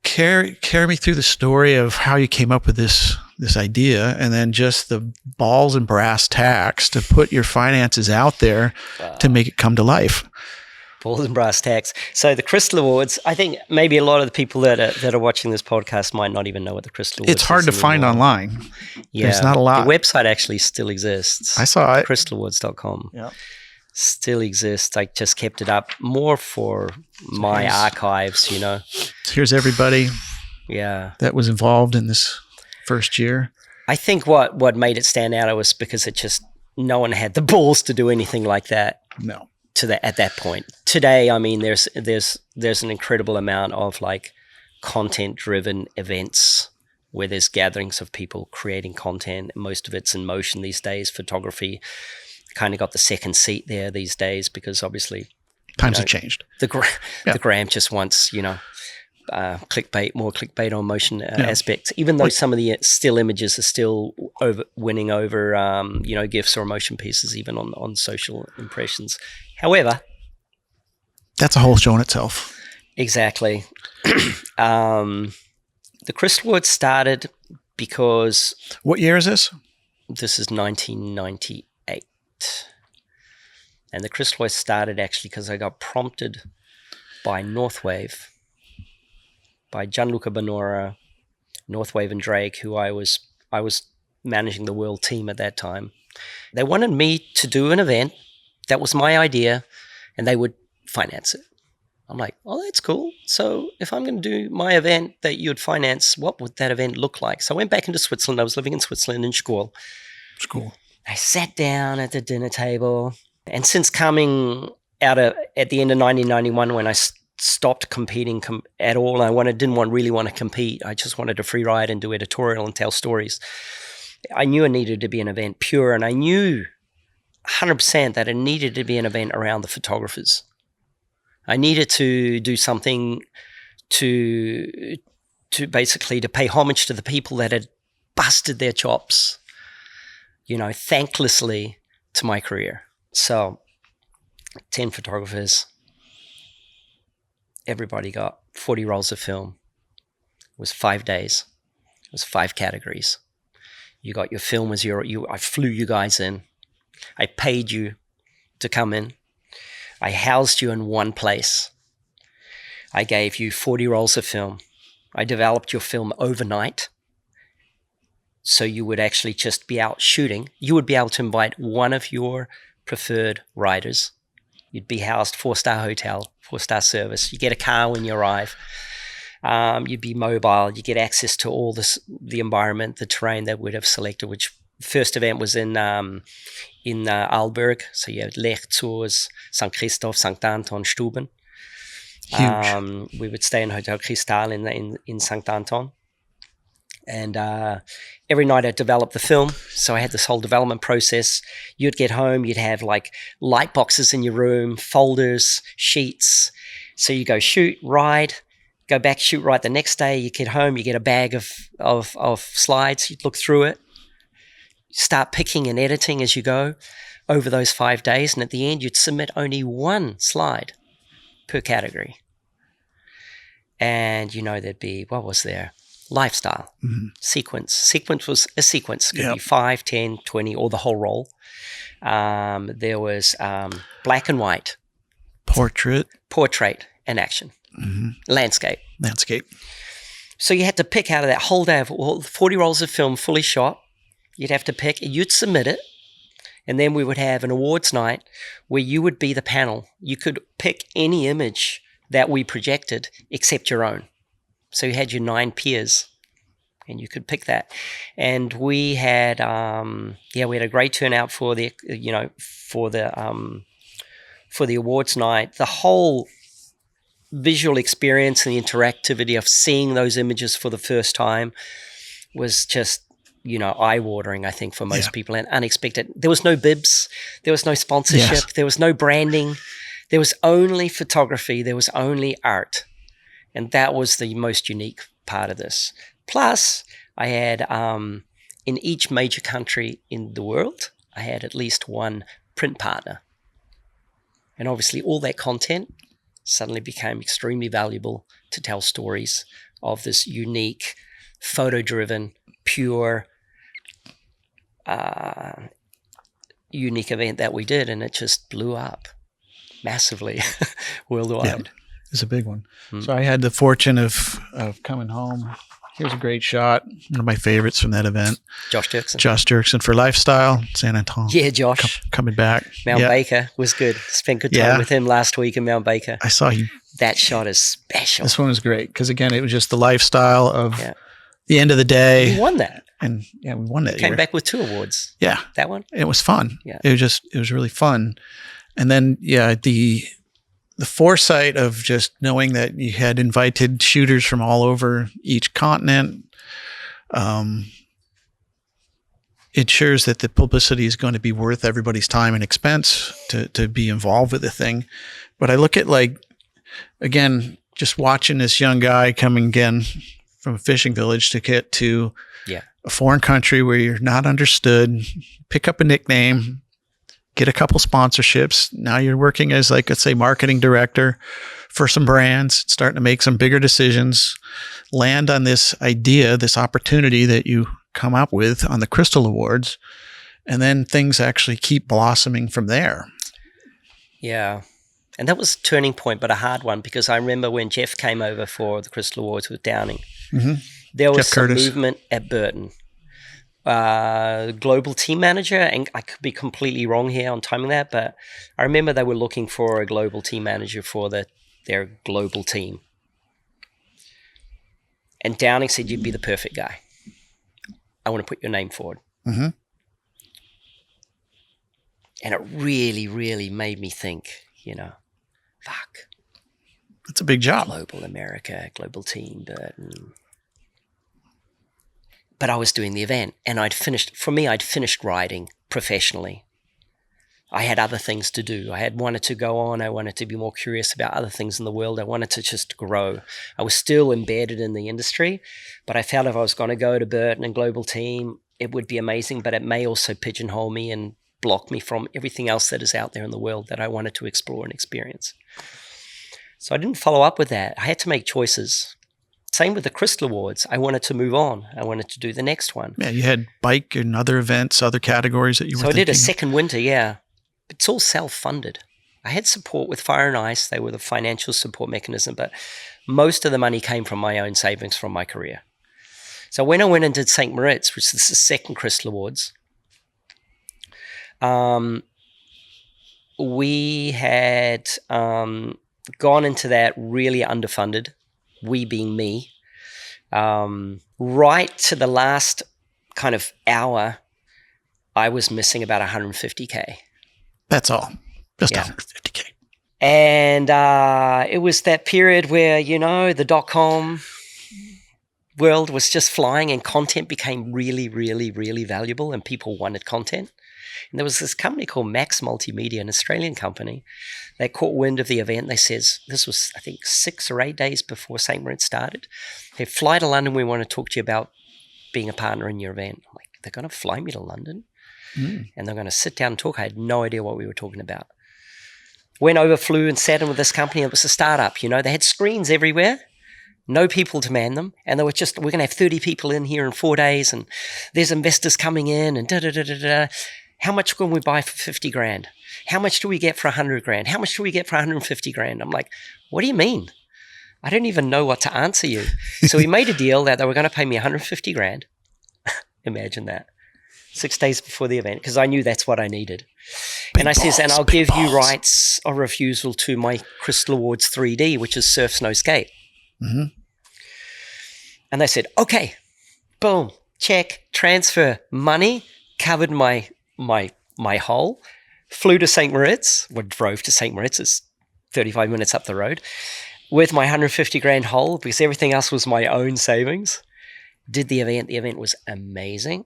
Carry me through the story of how you came up with this this idea, and then just the balls and brass tacks to put your finances out there to make it come to life. Balls and brass tacks. So the Crystal Awards, I think maybe a lot of the people that are watching this podcast might not even know what the Crystal Awards is. It's hard to find online. Yeah. There's not a lot. The website actually still exists. I saw it. crystalawards.com. Yeah. Still exists. I just kept it up more for my archives, you know. Here's everybody that was involved in this first year. I think what made it stand out was because it just no one had the balls to do anything like that. No. At that point. Today, I mean, there's an incredible amount of like content-driven events where there's gatherings of people creating content. Most of it's in motion these days. Photography kind of got the second seat there these days because obviously times have changed. The gram just wants, you know, more clickbait on motion aspects, even though some of the still images are still winning over, you know, GIFs or motion pieces, even on social impressions. However, that's a whole show in itself. Exactly. The Crystal Awards started because... What year is this? This is 1998. And the Crystal Awards started actually because I got prompted by Northwave, by Gianluca Bonora, Northwave and Drake, who I was managing the world team at that time. They wanted me to do an event. That was my idea, and they would finance it. I'm like, oh, that's cool. So if I'm going to do my event that you'd finance, what would that event look like? So I went back into Switzerland. I was living in Switzerland in Schkuhl. I sat down at the dinner table, and since coming out at the end of 1991, when I stopped competing at all, I didn't really want to compete. I just wanted to free ride and do editorial and tell stories. I knew it needed to be an event pure, and I knew 100% that it needed to be an event around the photographers. I needed to do something to basically to pay homage to the people that had busted their chops, you know, thanklessly to my career. So 10 photographers, everybody got 40 rolls of film. It was 5 days. It was 5 categories. You got your film as I flew you guys in. I paid you to come in. I housed you in one place. I gave you 40 rolls of film. I developed your film overnight. So you would actually just be out shooting. You would be able to invite one of your preferred riders. You'd be housed 4-star hotel, 4-star service. You get a car when you arrive. You'd be mobile. You get access to all the environment, the terrain that we'd have selected, which first event was in Arlberg. So you had Lech, Zurs, St. Christoph, St. Anton, Stuben. Huge. We would stay in Hotel Cristal in St. Anton. And every night I'd develop the film. So I had this whole development process. You'd get home, you'd have like light boxes in your room, folders, sheets. So you go shoot, ride, go back, shoot, ride the next day. You get home, you get a bag of slides. You'd look through it. Start picking and editing as you go over those 5 days. And at the end, you'd submit only one slide per category. And, you know, there'd be, what was there? Lifestyle, sequence. Sequence was a sequence. Could be 5, 10, 20, or the whole roll. There was black and white. Portrait and action. Landscape. So you had to pick out of that whole day of all 40 rolls of film fully shot. You'd have to pick, you'd submit it, and then we would have an awards night where you would be the panel. You could pick any image that we projected except your own. So you had your 9 peers, and you could pick that. And we had, we had a great turnout for the awards night. The whole visual experience and the interactivity of seeing those images for the first time was just, you know, eye-watering, I think, for most people, and unexpected. There was no bibs. There was no sponsorship. Yes. There was no branding. There was only photography. There was only art. And that was the most unique part of this. Plus, I had, in each major country in the world, I had at least one print partner. And obviously, all that content suddenly became extremely valuable to tell stories of this unique, photo-driven, pure unique event that we did, and it just blew up massively worldwide. Yeah. It's a big one. So I had the fortune of coming home. Here's a great shot. One of my favorites from that event. Josh Dirksen. Josh Dirksen for Lifestyle, San Antonio. Yeah, Josh. Coming back. Mount Yeah. Baker was good. Spent good time Yeah. with him last week in Mount Baker. I saw he. That shot is special. This one was great because, again, it was just the lifestyle of Yeah. the end of the day. We won that. And yeah, we won that Came year. back with 2 awards. Yeah. That one? It was fun. Yeah. It was really fun. And then, yeah, the foresight of just knowing that you had invited shooters from all over each continent, ensures that the publicity is going to be worth everybody's time and expense to be involved with the thing. But I look at, like, again, just watching this young guy coming again from a fishing village to get to a foreign country where you're not understood, pick up a nickname, get a couple sponsorships. Now you're working as, like, let's say, marketing director for some brands, starting to make some bigger decisions, land on this idea, this opportunity that you come up with on the Crystal Awards, and then things actually keep blossoming from there. Yeah. And that was a turning point, but a hard one, because I remember when Jeff came over for the Crystal Awards with Downing, there was Jeff some Curtis. movement at Burton. Global team manager, and I could be completely wrong here on timing that, but I remember they were looking for a global team manager for their global team. And Downing said, you'd be the perfect guy. I want to put your name forward. Mm-hmm. And it really, really made me think, fuck. It's a big job. Global America, global team, but I was doing the event, and I'd finished riding professionally. I had other things to do. I had wanted to go on. I wanted to be more curious about other things in the world. I wanted to just grow. I was still embedded in the industry, but I felt if I was going to go to Burton and global team, it would be amazing, but it may also pigeonhole me and block me from everything else that is out there in the world that I wanted to explore and experience. So I didn't follow up with that. I had to make choices. Same with the Crystal Awards. I wanted to move on. I wanted to do the next one. Yeah, you had bike and other events, other categories that you were So I did a thinking. second winter, yeah. It's all self-funded. I had support with Fire and Ice. They were the financial support mechanism, but most of the money came from my own savings from my career. So when I went and did St. Moritz, which is the second Crystal Awards, we had gone into that really underfunded, we being me, right to the last kind of hour, I was missing about 150K. That's all. Just Yeah. 150K. And it was that period where, the .com world was just flying and content became really, really, really valuable and people wanted content. And there was this company called Max Multimedia, an Australian company. They caught wind of the event. They said, this was, I think, 6 or 8 days before St. Moritz started. They fly to London. We want to talk to you about being a partner in your event. I'm like, they're going to fly me to London? And they're going to sit down and talk. I had no idea what we were talking about. Went over, flew and sat in with this company. It was a startup, They had screens everywhere. No people to man them. And they were just, we're going to have 30 people in here in 4 days. And there's investors coming in and da-da-da-da-da. How much can we buy for 50 grand? How much do we get for 100 grand? How much do we get for 150 grand? I'm like, what do you mean? I don't even know what to answer you. So we made a deal that they were going to pay me 150 grand. Imagine that. 6 days before the event, because I knew that's what I needed. And I says, and I'll give you rights of refusal to my Crystal Awards 3D, which is surf, snow, skate. And they said, okay, boom, check, transfer, money, covered my hole, flew to St. Moritz, or drove to St. Moritz, it's 35 minutes up the road, with my 150 grand hole, because everything else was my own savings. Did the event. The event was amazing.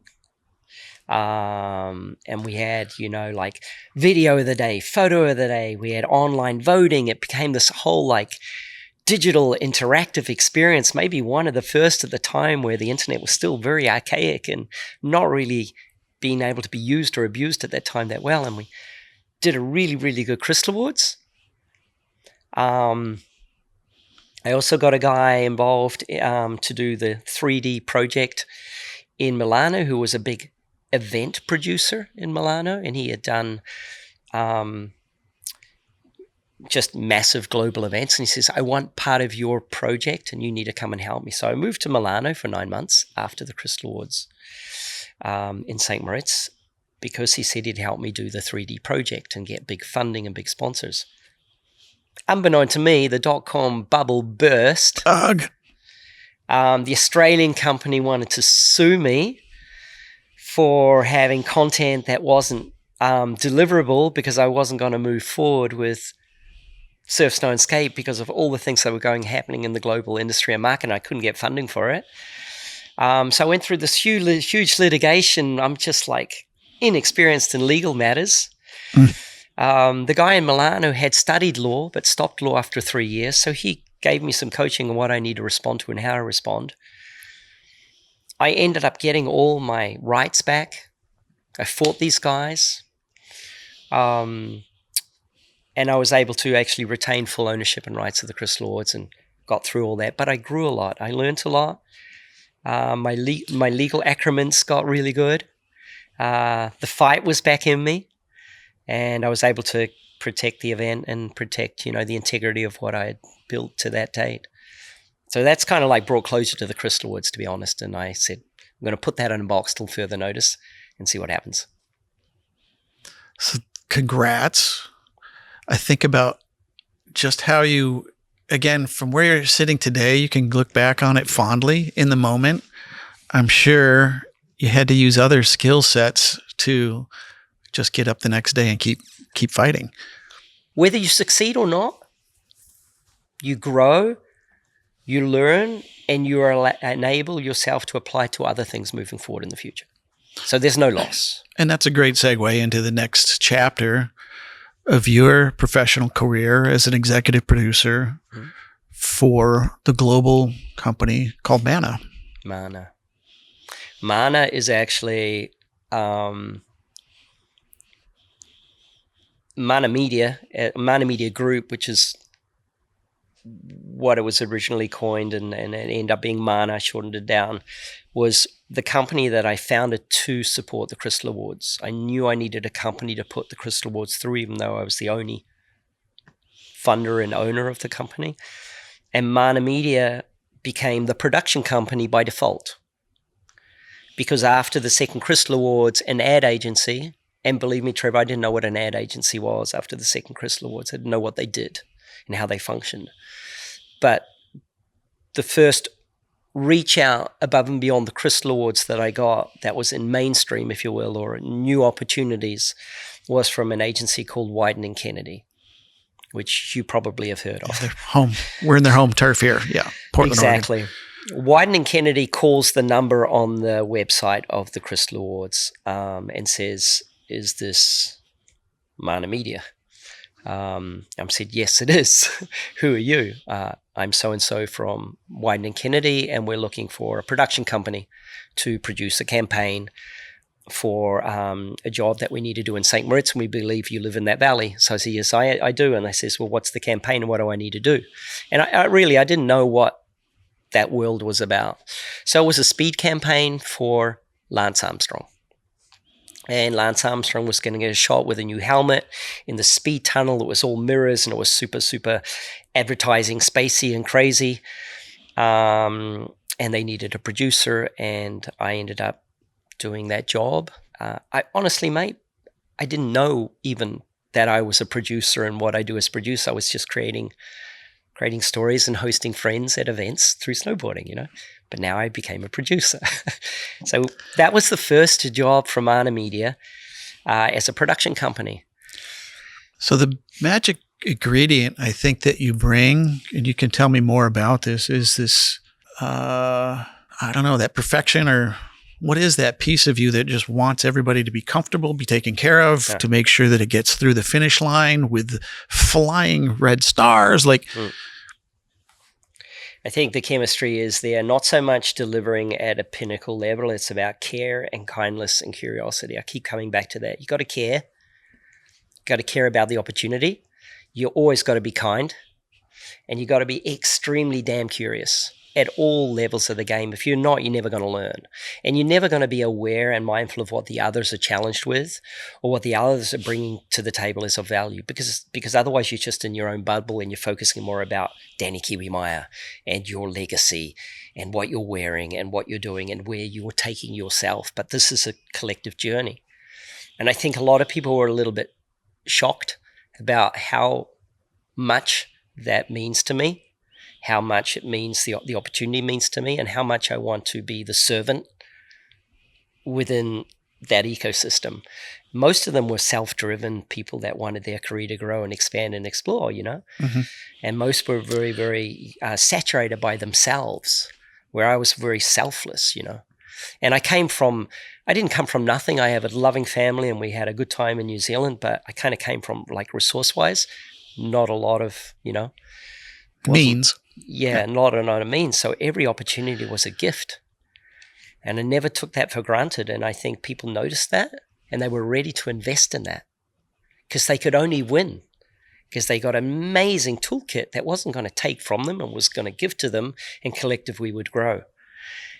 And we had, like video of the day, photo of the day. We had online voting. It became this whole like digital interactive experience, maybe one of the first at the time where the internet was still very archaic and not really being able to be used or abused at that time that well. And we did a really, really good Crystal Awards. I also got a guy involved to do the 3D project in Milano who was a big event producer in Milano, and he had done just massive global events. And he says, I want part of your project and you need to come and help me. So I moved to Milano for 9 months after the Crystal Awards in St. Moritz, because he said he'd help me do the 3D project and get big funding and big sponsors. Unbeknown to me, the .com bubble burst. Ugh. The Australian company wanted to sue me for having content that wasn't deliverable, because I wasn't going to move forward with Surf, Snow and Skate because of all the things that were happening in the global industry and market, and I couldn't get funding for it. So I went through this huge litigation. I'm just like inexperienced in legal matters. The guy in Milano had studied law but stopped law after 3 years, so he gave me some coaching on what I need to respond to and how to respond. I ended up getting all my rights back. I fought these guys. And I was able to actually retain full ownership and rights of the Crystal Awards and got through all that. But I grew a lot. I learned a lot. My legal acromens got really good. The fight was back in me. And I was able to protect the event and protect, the integrity of what I had built to that date. So that's kind of like brought closure to the Crystal Awards, to be honest. And I said, I'm going to put that in a box till further notice and see what happens. So congrats. I think about just how you, again, from where you're sitting today, you can look back on it fondly in the moment. I'm sure you had to use other skill sets to just get up the next day and keep fighting. Whether you succeed or not, you grow, you learn, and you enable yourself to apply to other things moving forward in the future. So there's no loss. And that's a great segue into the next chapter of your professional career as an executive producer for the global company called Mana. Mana is actually Mana Media Group, which is what it was originally coined, and it ended up being Mana, shortened it down, was the company that I founded to support the Crystal Awards. I knew I needed a company to put the Crystal Awards through, even though I was the only funder and owner of the company. And Mana Media became the production company by default. Because after the second Crystal Awards, an ad agency, and believe me, Trevor, I didn't know what an ad agency was after the second Crystal Awards. I didn't know what they did and how they functioned. But the first reach out above and beyond the Crystal Awards that I got, that was in mainstream, if you will, or new opportunities, was from an agency called Wieden & Kennedy, which you probably have heard of. They're home. We're in their home turf here. Yeah. Portland, exactly. Oregon. Wieden & Kennedy calls the number on the website of the Crystal Awards and says, is this Mana Media? I said, yes, it is. Who are you? I'm so-and-so from Wieden & Kennedy, and we're looking for a production company to produce a campaign for a job that we need to do in St. Moritz, and we believe you live in that valley. So I said, yes, I do. And they says, well, what's the campaign and what do I need to do? And I didn't know what that world was about. So it was a speed campaign for Lance Armstrong. And Lance Armstrong was going to get a shot with a new helmet in the speed tunnel. It was all mirrors and it was super, super advertising, spacey and crazy. And they needed a producer, and I ended up doing that job. I honestly, mate, I didn't know even that I was a producer and what I do as producer. I was just creating stories and hosting friends at events through snowboarding, But now I became a producer. So that was the first job from Mana Media as a production company. So the magic ingredient I think that you bring, and you can tell me more about this, is this, I don't know, that perfection, or what is that piece of you that just wants everybody to be comfortable, be taken care of, to make sure that it gets through the finish line with flying red stars? I think the chemistry is there, not so much delivering at a pinnacle level. It's about care and kindness and curiosity. I keep coming back to that. You got to care. You got to care about the opportunity. You always got to be kind, and you got to be extremely damn curious. at all levels of the game. If you're not, you're never going to learn. And you're never going to be aware and mindful of what the others are challenged with or what the others are bringing to the table is of value, because otherwise you're just in your own bubble and you're focusing more about Dani Kiwi Meier and your legacy and what you're wearing and what you're doing and where you're taking yourself. But this is a collective journey. And I think a lot of people were a little bit shocked about how much that means to me, how much it means, the opportunity means to me, and how much I want to be the servant within that ecosystem. Most of them were self-driven people that wanted their career to grow and expand and explore, Mm-hmm. and most were very, very saturated by themselves, where I was very selfless, And I didn't come from nothing. I have a loving family and we had a good time in New Zealand, but I kind of came from, like, resource-wise, not a lot of, Means. Yeah, not a lot of means. So every opportunity was a gift. And I never took that for granted. And I think people noticed that and they were ready to invest in that because they could only win because they got an amazing toolkit that wasn't going to take from them and was going to give to them, and collectively would grow.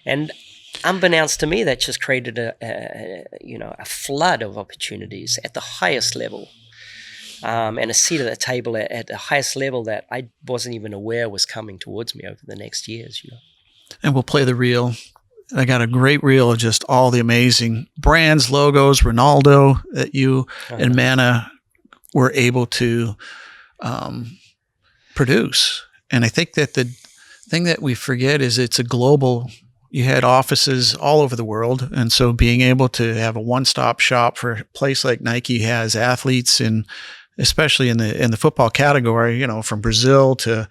And unbeknownst to me, that just created a flood of opportunities at the highest level. And a seat at the table at the highest level that I wasn't even aware was coming towards me over the next years, And we'll play the reel. I got a great reel of just all the amazing brands, logos, Ronaldo that you and Mana were able to produce. And I think that the thing that we forget is it's a global. You had offices all over the world. And so being able to have a one-stop shop for a place like Nike has athletes in, especially in the football category, from Brazil to,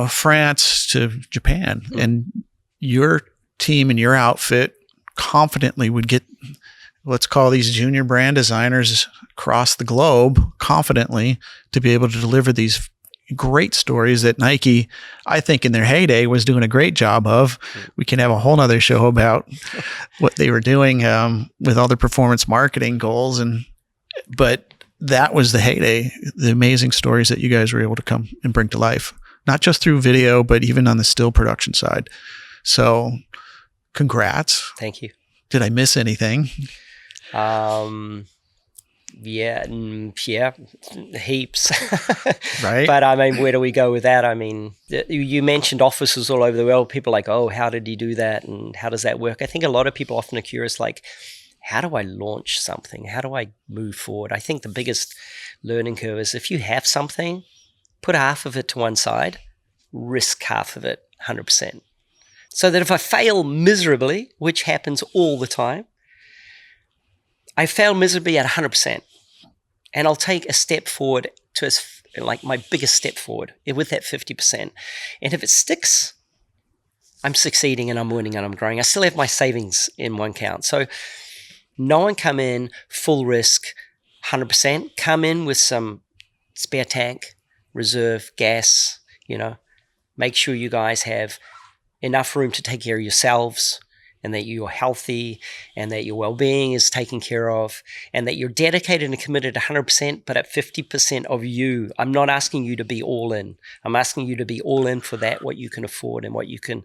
France to Japan. Mm-hmm. And your team and your outfit confidently would get, let's call these junior brand designers across the globe confidently to be able to deliver these great stories that Nike, I think in their heyday, was doing a great job of. We can have a whole nother show about what they were doing with all their performance marketing goals. But that was the heyday, the amazing stories that you guys were able to come and bring to life, not just through video, but even on the still production side. So congrats. Thank you. Did I miss anything? Yeah, heaps. Right. But I mean, where do we go with that? I mean, you mentioned offices all over the world. People are like, oh, how did he do that? And how does that work? I think a lot of people often are curious, like, how do I launch something? How do I move forward? I think the biggest learning curve is if you have something, put half of it to one side, risk half of it 100%. So that if I fail miserably, which happens all the time, I fail miserably at 100%. And I'll take a step forward to like my biggest step forward with that 50%. And if it sticks, I'm succeeding and I'm winning and I'm growing. I still have my savings in one account. So no one come in full risk, 100%. Come in with some spare tank, reserve, gas, Make sure you guys have enough room to take care of yourselves and that you're healthy and that your well-being is taken care of and that you're dedicated and committed 100%, but at 50% of you. I'm not asking you to be all in. I'm asking you to be all in for that, what you can afford and what you can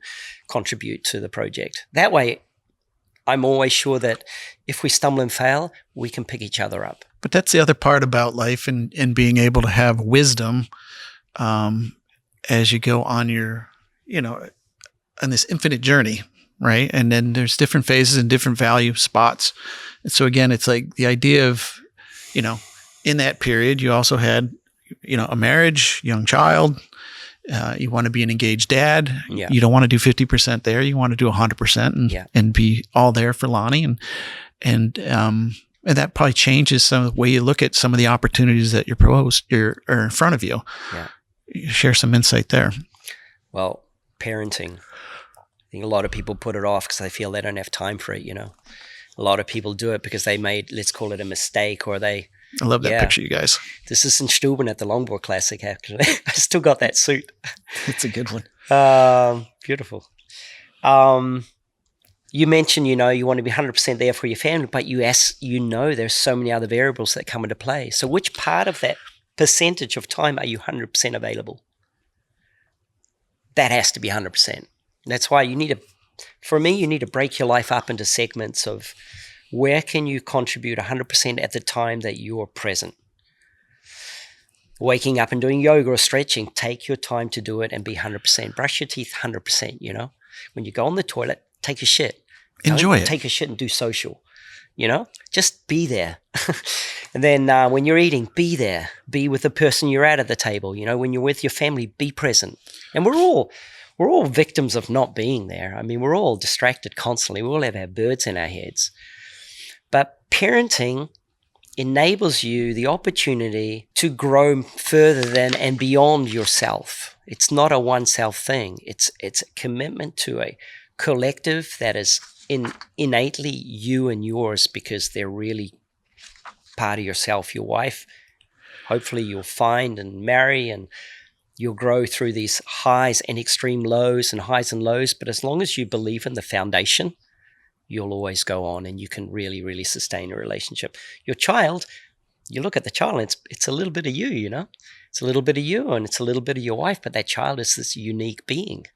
contribute to the project. That way, I'm always sure that if we stumble and fail, we can pick each other up. But that's the other part about life and being able to have wisdom as you go on your, on this infinite journey, right? And then there's different phases and different value spots. And so again, it's like the idea of, in that period, you also had, a marriage, young child. You want to be an engaged dad. Yeah. You don't want to do 50% there. You want to do 100% and be all there for Lonnie. And that probably changes some of the way you look at some of the opportunities that are in front of you. Yeah. Share some insight there. Well, parenting. I think a lot of people put it off because they feel they don't have time for it, A lot of people do it because they made, let's call it a mistake, or they... I love that picture, you guys. This is in Steuben at the Longboard Classic, actually. I still got that suit. It's a good one. Beautiful. You mentioned, you want to be 100% there for your family, but there's so many other variables that come into play. So which part of that percentage of time are you 100% available? that has to be 100%. That's why you need to break your life up into segments of where can you contribute 100% at the time that you're present. Waking up and doing yoga or stretching, take your time to do it and be 100%. Brush your teeth 100%, you know. When you go on the toilet, take a shit. Enjoy it. Take a shit and do social, you know. Just be there. And then when you're eating, be there. Be with the person you're at the table, you know. When you're with your family, be present. And we're all victims of not being there. I mean, we're all distracted constantly. We all have our birds in our heads. But parenting enables you the opportunity to grow further than and beyond yourself. It's not a one-self thing. It's a commitment to a collective that is innately you and yours, because they're really part of yourself. Your wife, hopefully you'll find and marry, and you'll grow through these highs and extreme lows and highs and lows. But as long as you believe in the foundation, you'll always go on, and you can really, really sustain a relationship. Your child, you look at the child, and it's a little bit of you, you know. It's a little bit of you, and it's a little bit of your wife, but that child is this unique being.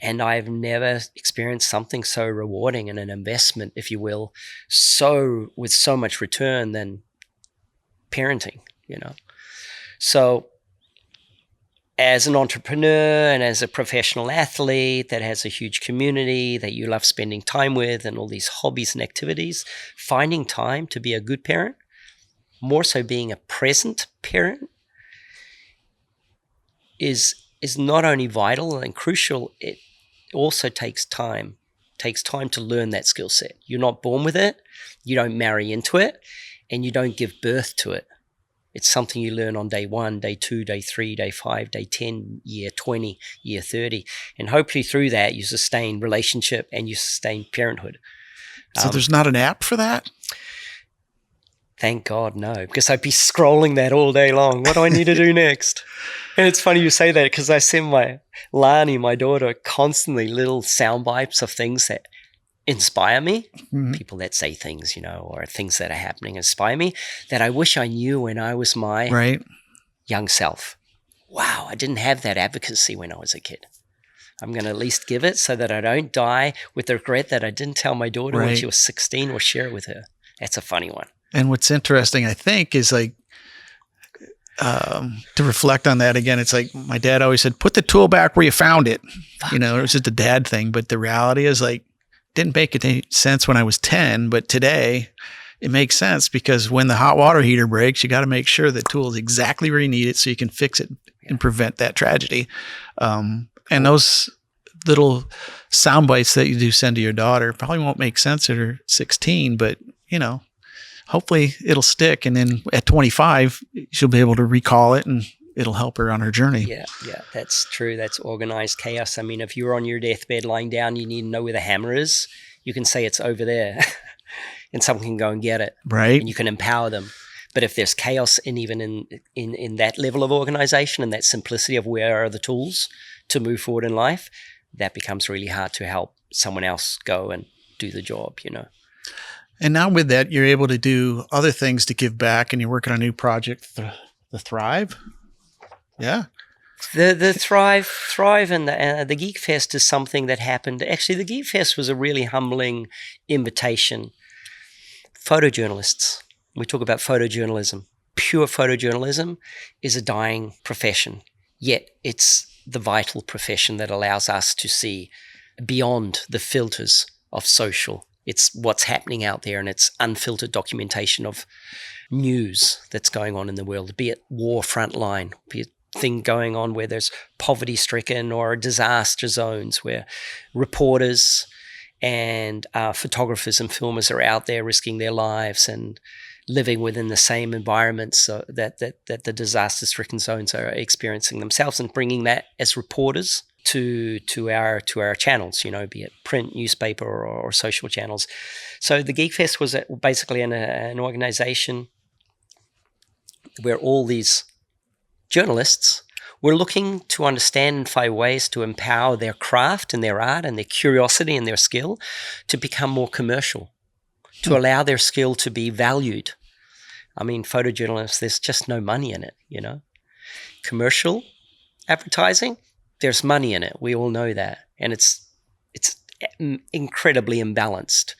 And I've never experienced something so rewarding and an investment, if you will, with so much return than parenting, you know. So as an entrepreneur and as a professional athlete that has a huge community that you love spending time with and all these hobbies and activities, finding time to be a good parent, more so being a present parent, is not only vital and crucial, it also takes time. It takes time to learn that skill set. You're not born with it, you don't marry into it, and you don't give birth to it. It's something you learn on day 1, day 2, day 3, day 5, day 10, year 20, year 30. And hopefully through that, you sustain relationship and you sustain parenthood. So there's not an app for that? Thank God, no, because I'd be scrolling that all day long. What do I need to do next? And it's funny you say that, because I send my daughter, constantly little sound bites of things that inspire me, people that say things, you know, or things that are happening inspire me that I wish I knew when I was my young self. Wow, I didn't have that advocacy when I was a kid. I'm going to at least give it so that I don't die with the regret that I didn't tell my daughter when she was 16 or share it with her. That's a funny one. And what's interesting, I think, is like, to reflect on that again, it's like my dad always said, put the tool back where you found it. You know, it was just a dad thing. But the reality is, like, didn't make any sense when I was 10, but today it makes sense, because when the hot water heater breaks, you got to make sure the tool is exactly where you need it so you can fix it and prevent that tragedy. And those little sound bites that you do send to your daughter probably won't make sense at her 16, but, you know, hopefully it'll stick. And then at 25, she'll be able to recall it and it'll help her on her journey. Yeah, that's true. That's organized chaos. I mean, if you're on your deathbed lying down, you need to know where the hammer is. You can say it's over there and someone can go and get it. Right. And you can empower them. But if there's chaos even in that level of organization and that simplicity of where are the tools to move forward in life, that becomes really hard to help someone else go and do the job, you know. And now with that, you're able to do other things to give back, and you're working on a new project, the Thrive. Yeah. The Thrive and the Geek Fest is something that happened. Actually, the Geek Fest was a really humbling invitation. Photojournalists, we talk about photojournalism. Pure photojournalism is a dying profession, yet it's the vital profession that allows us to see beyond the filters of social. It's what's happening out there, and it's unfiltered documentation of news that's going on in the world, be it war frontline, be it thing going on where there's poverty-stricken or disaster zones where reporters and photographers and filmers are out there risking their lives and living within the same environments that the disaster-stricken zones are experiencing themselves, and bringing that as reporters to our channels, you know, be it print, newspaper, or social channels. So the Geek Fest was basically an organization where all these journalists were looking to understand and find ways to empower their craft and their art and their curiosity and their skill to become more commercial, to allow their skill to be valued. I mean, photojournalists, there's just no money in it, you know. Commercial advertising, there's money in it. We all know that, and it's incredibly imbalanced.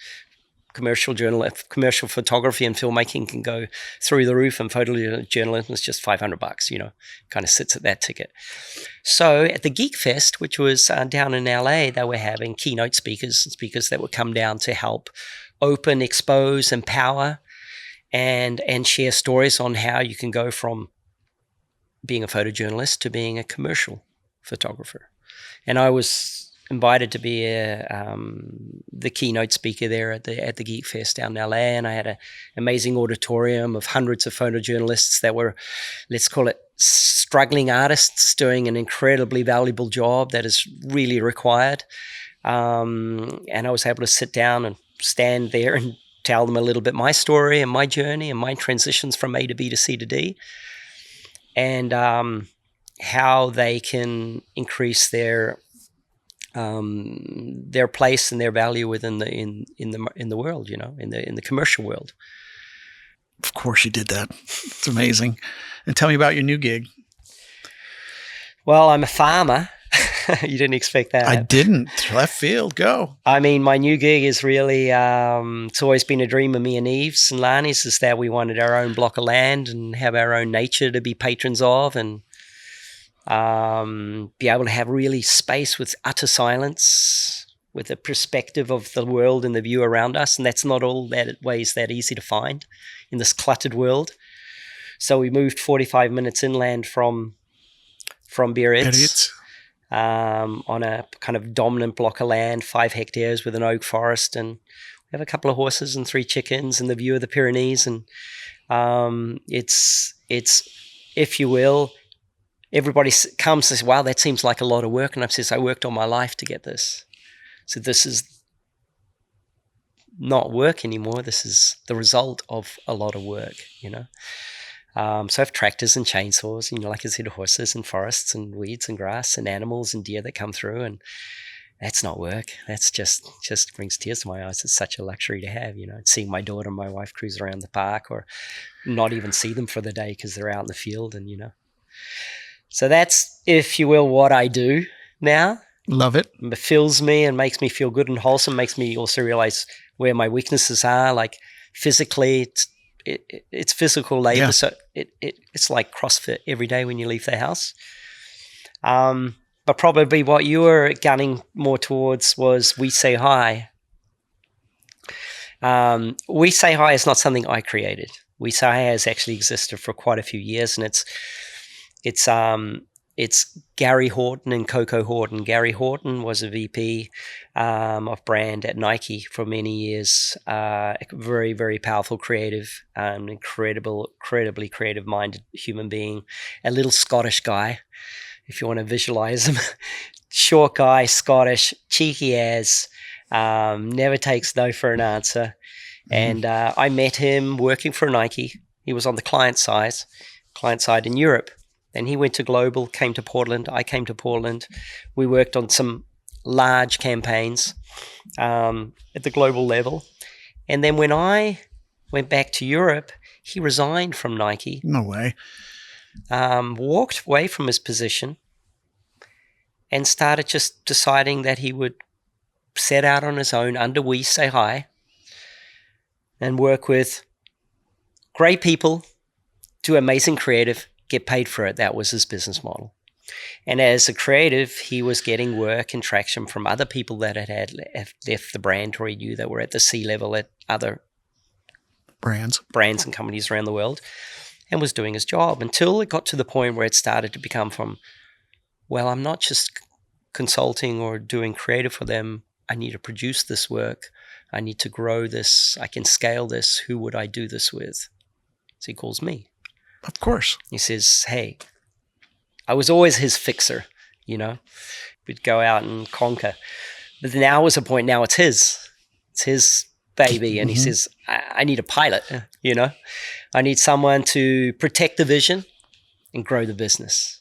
Commercial photography and filmmaking can go through the roof, and photojournalism is just $500. Kind of sits at that ticket. So at the Geek Fest, which was down in LA, they were having keynote speakers that would come down to help open, expose, empower, and share stories on how you can go from being a photojournalist to being a commercial photographer. And I was invited to be the keynote speaker there at the Geek Fest down in LA, and I had an amazing auditorium of hundreds of photojournalists that were, let's call it, struggling artists doing an incredibly valuable job that is really required. And I was able to sit down and stand there and tell them a little bit my story and my journey and my transitions from A to B to C to D, and how they can increase their place and their value within the world, in the commercial world. Of course you did that. It's amazing. And tell me about your new gig. Well, I'm a farmer. You didn't expect that. I didn't. Left field, go. I mean, my new gig is really, it's always been a dream of me and Eve's and Lani's, is that we wanted our own block of land and have our own nature to be patrons of, and be able to have really space with utter silence, with a perspective of the world and the view around us. And that's not always that easy to find in this cluttered world. So we moved 45 minutes inland from Biarritz, on a kind of dominant block of land, 5 hectares with an oak forest. And we have a couple of horses and 3 chickens and the view of the Pyrenees. And it's, if you will, everybody comes and says, wow, that seems like a lot of work. And I says, I worked all my life to get this. So this is not work anymore. This is the result of a lot of work, So I have tractors and chainsaws, like I said, horses and forests and weeds and grass and animals and deer that come through. And that's not work. That's just brings tears to my eyes. It's such a luxury to have, seeing my daughter and my wife cruise around the park, or not even see them for the day because they're out in the field. And, so that's, if you will, what I do now. Love it. It fills me and makes me feel good and wholesome, makes me also realize where my weaknesses are. Like physically, it's physical labor. Yeah. So it's like CrossFit every day when you leave the house. But probably what you were gunning more towards was We Say Hi. We Say Hi is not something I created. We Say Hi has actually existed for quite a few years, and it's Gary Horton and Coco Horton. Gary Horton was a VP of brand at Nike for many years. A very, very powerful creative, incredibly creative-minded human being. A little Scottish guy, if you want to visualize him. Short guy, Scottish, cheeky as, never takes no for an answer. And I met him working for Nike. He was on the client side in Europe. Then he went to global, came to Portland. I came to Portland. We worked on some large campaigns at the global level. And then when I went back to Europe, he resigned from Nike. No way. Walked away from his position and started just deciding that he would set out on his own under We Say Hi and work with great people, do amazing creative, get paid for it. That was his business model. And as a creative, he was getting work and traction from other people that had left the brand, or he knew that were at the C-level at other brands and companies around the world, and was doing his job until it got to the point where it started to become from, well, I'm not just consulting or doing creative for them. I need to produce this work. I need to grow this. I can scale this. Who would I do this with? So he calls me. Of course. He says, hey, I was always his fixer, We'd go out and conquer. But now was a point, now it's his. It's his baby. And he says, I need a pilot, I need someone to protect the vision and grow the business.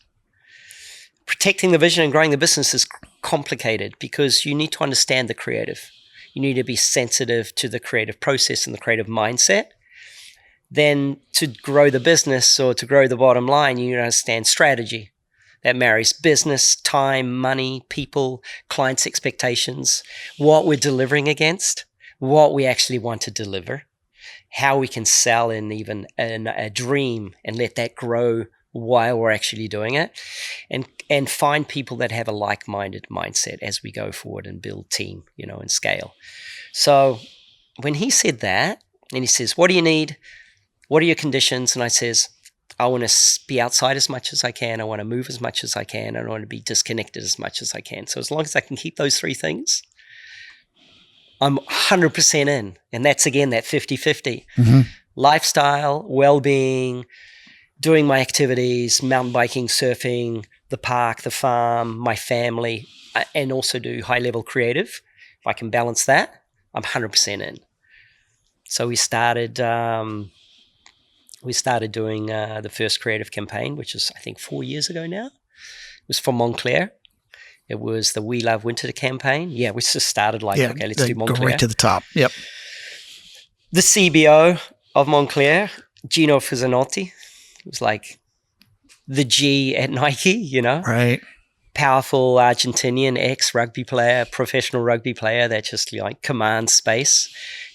Protecting the vision and growing the business is complicated because you need to understand the creative. You need to be sensitive to the creative process and the creative mindset. Then to grow the business or to grow the bottom line, you understand strategy. That marries business, time, money, people, clients' expectations, what we're delivering against, what we actually want to deliver, how we can sell in even a dream and let that grow while we're actually doing it, and find people that have a like-minded mindset as we go forward and build team, and scale. So when he said that, and he says, what do you need? What are your conditions? And I says, I want to be outside as much as I can. I want to move as much as I can. I want to be disconnected as much as I can. So as long as I can keep those three things, I'm 100% in. And that's, again, that 50-50. Mm-hmm. Lifestyle, well-being, doing my activities, mountain biking, surfing, the park, the farm, my family, and also do high-level creative. If I can balance that, I'm 100% in. So we started doing the first creative campaign, which is, I think, 4 years ago now. It was for Montclair. It was the We Love Winter campaign. Yeah, we just started okay, let's do Montclair. Go right to the top. Yep. The CBO of Montclair, Gino Fizzanotti, was like the G at Nike, Right. Powerful Argentinian ex-rugby player, professional rugby player that just commands space,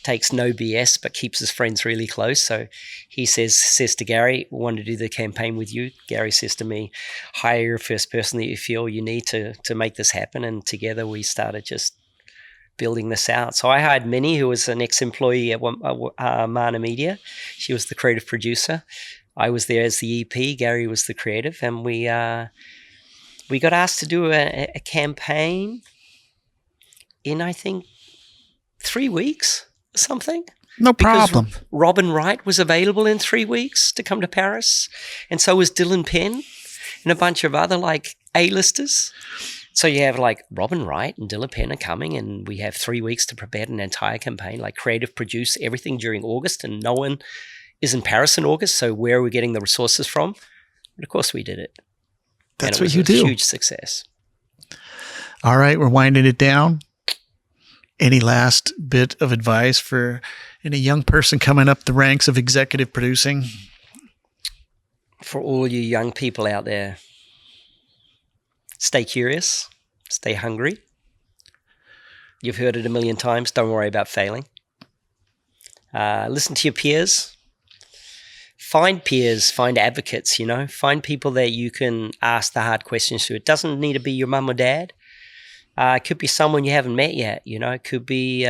takes no BS, but keeps his friends really close. So he says to Gary, we want to do the campaign with you. Gary says to me, hire your first person that you feel you need to make this happen. And together we started just building this out. So I hired Minnie, who was an ex-employee at Mana Media. She was the creative producer. I was there as the EP. Gary was the creative. And we got asked to do a campaign in, I think, 3 weeks or something. No problem. Because Robin Wright was available in 3 weeks to come to Paris. And so was Dylan Penn and a bunch of other A-listers. So you have Robin Wright and Dylan Penn are coming, and we have 3 weeks to prepare an entire campaign, creative produce everything during August, and no one is in Paris in August. So where are we getting the resources from? But of course we did it. That's what you do. Huge success. All right, we're winding it down. Any last bit of advice for any young person coming up the ranks of executive producing? For all you young people out there, stay curious, stay hungry. You've heard it a million times. Don't worry about failing. Listen to your peers. Find peers, find advocates, find people that you can ask the hard questions to. It doesn't need to be your mum or dad. It could be someone you haven't met yet, It could be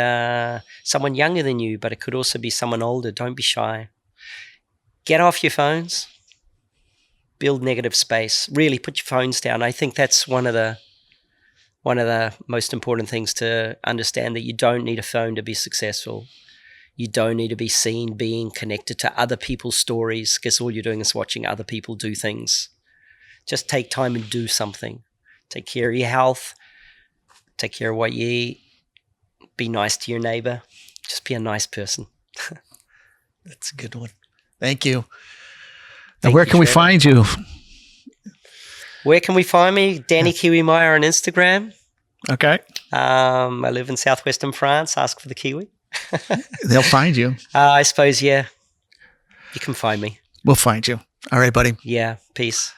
someone younger than you, but it could also be someone older. Don't be shy. Get off your phones. Build negative space. Really put your phones down. I think that's one of the most important things to understand, that you don't need a phone to be successful. You don't need to be seen being connected to other people's stories, because all you're doing is watching other people do things. Just take time and do something. Take care of your health. Take care of what you eat. Be nice to your neighbor. Just be a nice person. That's a good one. Thank you. Now, where can we find you? Where can we find me? Dani Kiwi Meier on Instagram. Okay. I live in southwestern France. Ask for the Kiwi. They'll find you. I suppose, yeah. You can find me. We'll find you. All right, buddy. Yeah. Peace.